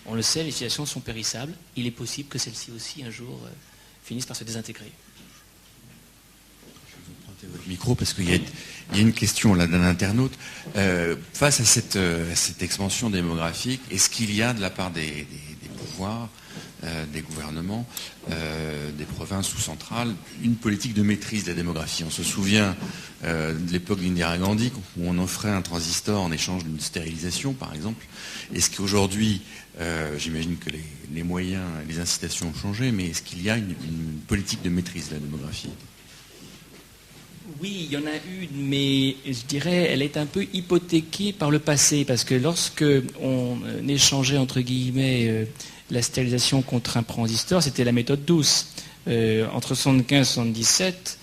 On le sait, les civilisations sont périssables. Il est possible que celles-ci aussi, un jour, finissent par se désintégrer. Je vais vous prêter votre micro parce qu'il y a une question là d'un internaute. Face à cette expansion démographique, est-ce qu'il y a de la part des pouvoirs, des gouvernements, des provinces ou centrales, une politique de maîtrise de la démographie? On se souvient de l'époque d'Indira Gandhi, où on offrait un transistor en échange d'une stérilisation, par exemple. Est-ce qu'aujourd'hui, j'imagine que les moyens et les incitations ont changé, mais est-ce qu'il y a une politique de maîtrise de la démographie? Oui, il y en a une, mais je dirais elle est un peu hypothéquée par le passé, parce que lorsque on échangeait, entre guillemets, la stérilisation contre un transistor, c'était la méthode douce. Entre 1975 et 1977,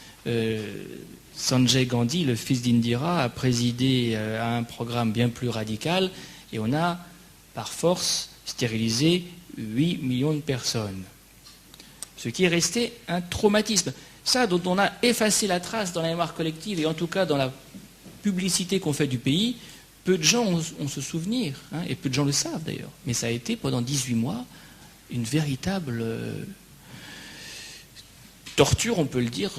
Sanjay Gandhi, le fils d'Indira, a présidé à un programme bien plus radical, et on a, par force, stérilisé 8 millions de personnes. Ce qui est resté un traumatisme. Ça, dont on a effacé la trace dans la mémoire collective, et en tout cas dans la publicité qu'on fait du pays, peu de gens ont ce souvenir, hein, et peu de gens le savent d'ailleurs. Mais ça a été pendant 18 mois une véritable torture, on peut le dire.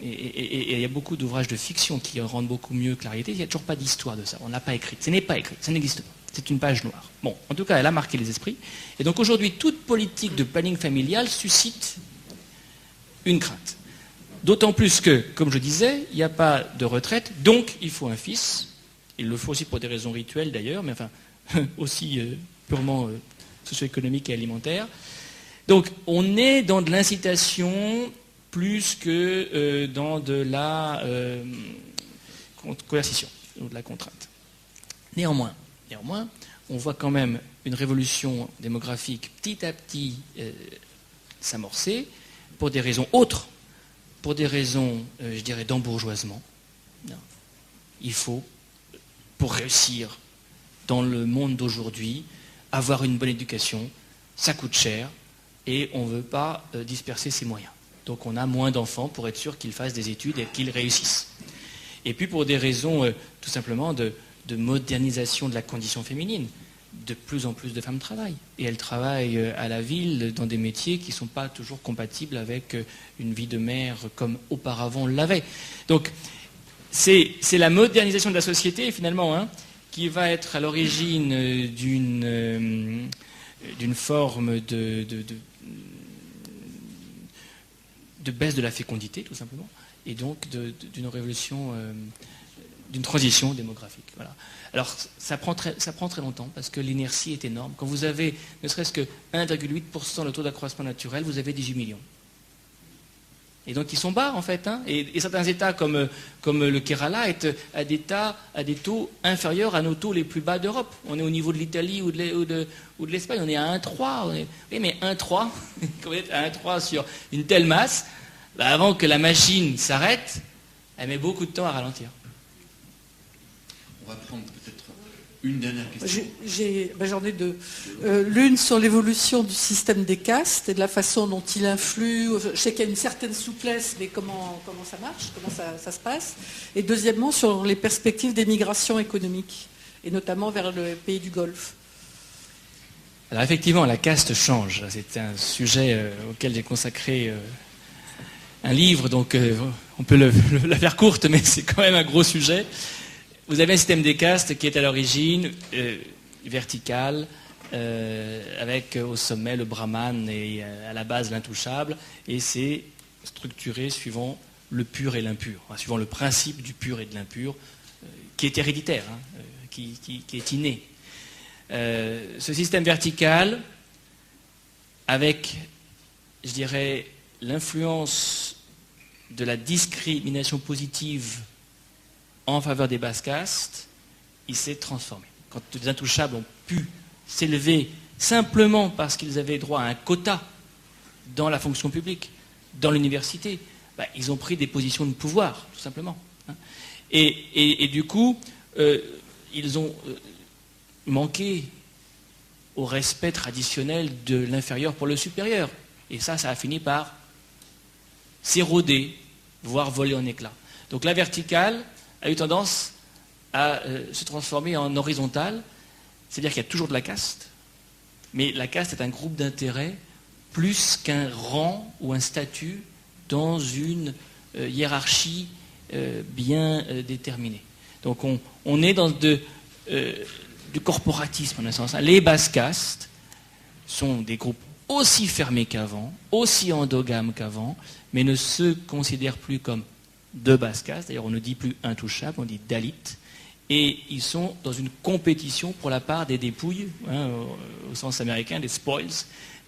Et il y a beaucoup d'ouvrages de fiction qui rendent beaucoup mieux que la réalité. Il n'y a toujours pas d'histoire de ça. On n'a pas écrit. Ce n'est pas écrit. Ça n'existe pas. C'est une page noire. Bon, en tout cas, elle a marqué les esprits. Et donc aujourd'hui, toute politique de planning familial suscite une crainte. D'autant plus que, comme je disais, il n'y a pas de retraite, donc il faut un fils. Il le faut aussi pour des raisons rituelles d'ailleurs, mais enfin aussi purement socio-économiques et alimentaires. Donc on est dans de l'incitation plus que dans de la coercition ou de la contrainte. Néanmoins, on voit quand même une révolution démographique petit à petit s'amorcer pour des raisons autres, pour des raisons, je dirais, d'embourgeoisement. Il faut, pour réussir dans le monde d'aujourd'hui, avoir une bonne éducation, ça coûte cher, et on ne veut pas disperser ses moyens. Donc on a moins d'enfants pour être sûr qu'ils fassent des études et qu'ils réussissent. Et puis pour des raisons tout simplement de modernisation de la condition féminine. De plus en plus de femmes travaillent. Et elles travaillent à la ville dans des métiers qui ne sont pas toujours compatibles avec une vie de mère comme auparavant on l'avait. Donc c'est la modernisation de la société finalement, hein, qui va être à l'origine d'une forme de baisse de la fécondité tout simplement, et donc d'une révolution, d'une transition démographique. Voilà. Alors ça prend très longtemps parce que l'inertie est énorme. Quand vous avez ne serait-ce que 1,8% le taux d'accroissement naturel, vous avez 18 millions. Et donc ils sont bas en fait. Hein, et certains États comme le Kerala a des taux inférieurs à nos taux les plus bas d'Europe. On est au niveau de l'Italie ou de l'Espagne, on est à 1,3. Oui, mais 1,3, quand vous êtes à 1,3 sur une telle masse, avant que la machine s'arrête, elle met beaucoup de temps à ralentir. On va prendre peut-être une dernière question. J'en ai deux. L'une sur l'évolution du système des castes et de la façon dont il influe. Je sais qu'il y a une certaine souplesse, mais comment ça marche, comment ça se passe. Et deuxièmement, sur les perspectives d'émigration économique, et notamment vers le pays du Golfe. Alors effectivement, la caste change. C'est un sujet auquel j'ai consacré un livre, donc on peut la faire courte, mais c'est quand même un gros sujet. Vous avez un système des castes qui est à l'origine vertical, avec au sommet le brahman et à la base l'intouchable, et c'est structuré suivant le pur et l'impur, suivant le principe du pur et de l'impur, qui est héréditaire, hein, qui est inné. Ce système vertical, avec, je dirais, l'influence de la discrimination positive en faveur des basses castes, il s'est transformé. Quand les intouchables ont pu s'élever simplement parce qu'ils avaient droit à un quota dans la fonction publique, dans l'université, ils ont pris des positions de pouvoir, tout simplement. Et du coup, ils ont manqué au respect traditionnel de l'inférieur pour le supérieur. Et ça a fini par s'éroder, voire voler en éclats. Donc la verticale a eu tendance à se transformer en horizontale, c'est-à-dire qu'il y a toujours de la caste, mais la caste est un groupe d'intérêts plus qu'un rang ou un statut dans une hiérarchie bien déterminée. Donc on est dans du corporatisme en un sens. Les basses castes sont des groupes aussi fermés qu'avant, aussi endogames qu'avant, mais ne se considèrent plus comme de basse caste. D'ailleurs, on ne dit plus intouchable, on dit dalit. Et ils sont dans une compétition pour la part des dépouilles, au sens américain, des spoils,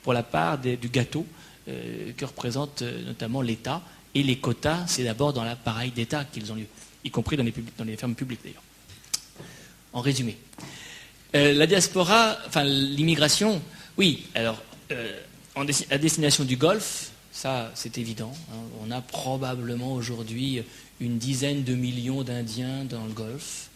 pour la part du gâteau que représente notamment l'État. Et les quotas, c'est d'abord dans l'appareil d'État qu'ils ont lieu, y compris dans les fermes publiques d'ailleurs. En résumé. La diaspora, enfin l'immigration, oui, alors à destination du Golfe, ça c'est évident. On a probablement aujourd'hui une dizaine de millions d'Indiens dans le Golfe.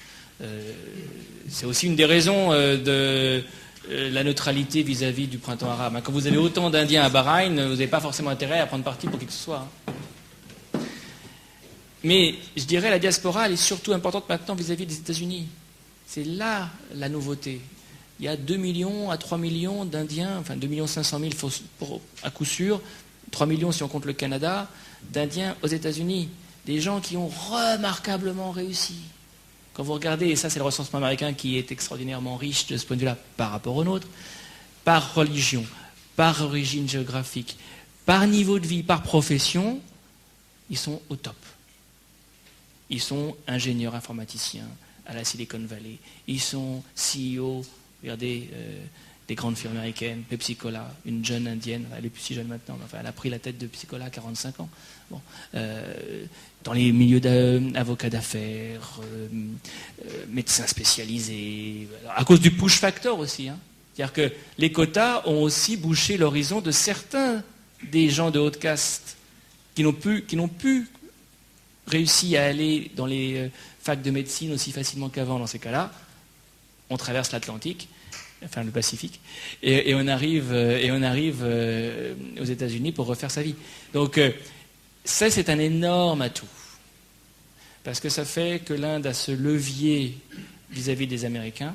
C'est aussi une des raisons de la neutralité vis-à-vis du printemps arabe. Quand vous avez autant d'Indiens à Bahreïn, vous n'avez pas forcément intérêt à prendre parti pour qui que ce soit. Mais je dirais la diaspora, elle est surtout importante maintenant vis-à-vis des États-Unis. C'est là la nouveauté. Il y a 2 millions à 3 millions d'Indiens, enfin 2 500 000 à coup sûr, 3 millions si on compte le Canada, d'Indiens aux États-Unis. Des gens qui ont remarquablement réussi. Quand vous regardez, et ça c'est le recensement américain qui est extraordinairement riche de ce point de vue-là par rapport au nôtre, par religion, par origine géographique, par niveau de vie, par profession, ils sont au top. Ils sont ingénieurs informaticiens à la Silicon Valley. Ils sont CEO, regardez, des grandes firmes américaines, Pepsi Cola, une jeune indienne, elle est plus si jeune maintenant, mais enfin, elle a pris la tête de Pepsi Cola à 45 ans. Bon, dans les milieux d'avocats d'affaires, médecins spécialisés, à cause du push factor aussi. C'est-à-dire que les quotas ont aussi bouché l'horizon de certains des gens de haute caste qui n'ont plus réussi à aller dans les facs de médecine aussi facilement qu'avant dans ces cas-là. On traverse l'Atlantique, enfin le Pacifique, et on arrive aux États-Unis pour refaire sa vie. Donc ça, c'est un énorme atout. Parce que ça fait que l'Inde a ce levier vis-à-vis des Américains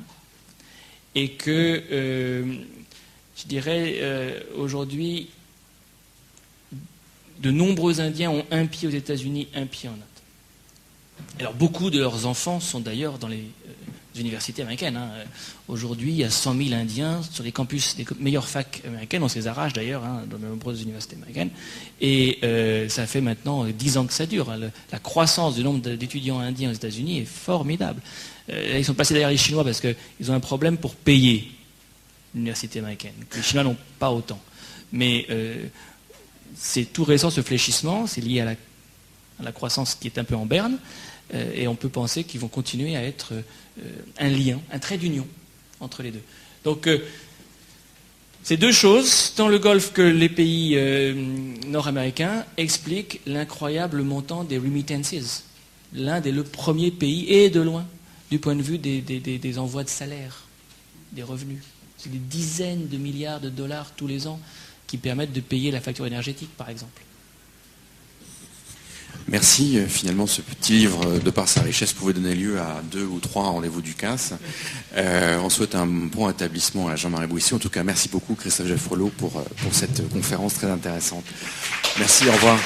et que, je dirais, aujourd'hui, de nombreux Indiens ont un pied aux États-Unis, un pied en Inde. Alors beaucoup de leurs enfants sont d'ailleurs dans les universités américaines. Aujourd'hui, il y a 100 000 Indiens sur les campus des meilleures facs américaines. On se les arrache d'ailleurs dans de nombreuses universités américaines. Et ça fait maintenant 10 ans que ça dure. La croissance du nombre d'étudiants indiens aux États-Unis est formidable. Ils sont passés derrière les Chinois parce qu'ils ont un problème pour payer l'université américaine. Les Chinois n'ont pas autant. Mais c'est tout récent ce fléchissement. C'est lié à la croissance qui est un peu en berne. Et on peut penser qu'ils vont continuer à être un lien, un trait d'union entre les deux. Donc, ces deux choses, tant le Golfe que les pays nord-américains, expliquent l'incroyable montant des remittances. L'Inde est le premier pays, et de loin, du point de vue des envois de salaire, des revenus. C'est des dizaines de milliards de dollars tous les ans qui permettent de payer la facture énergétique, par exemple. Merci. Finalement, ce petit livre, de par sa richesse, pouvait donner lieu à 2 ou 3 rendez-vous du CAS. On souhaite un bon établissement à Jean-Marie Bouissy. En tout cas, merci beaucoup, Christophe Jaffrelot, pour cette conférence très intéressante. Merci, au revoir.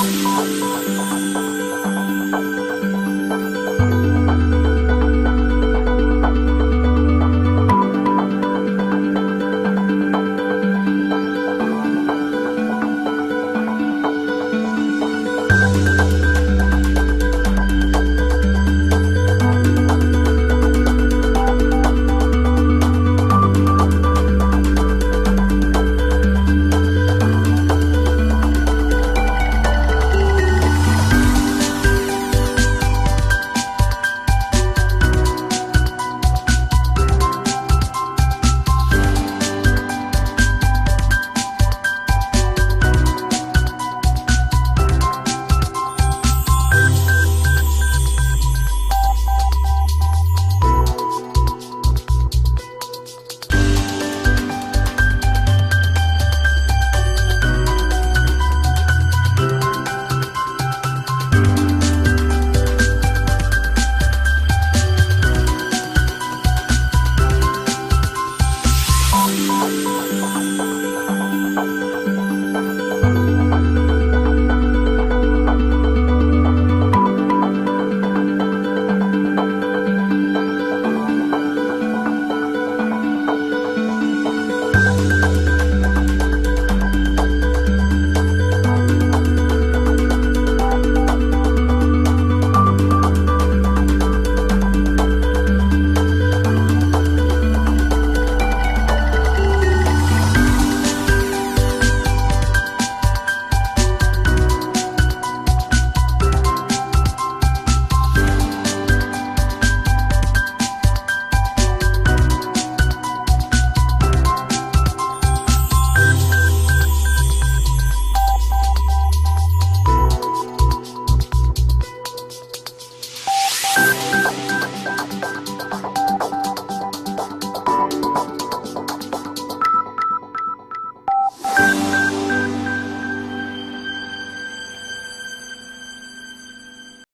Thank you.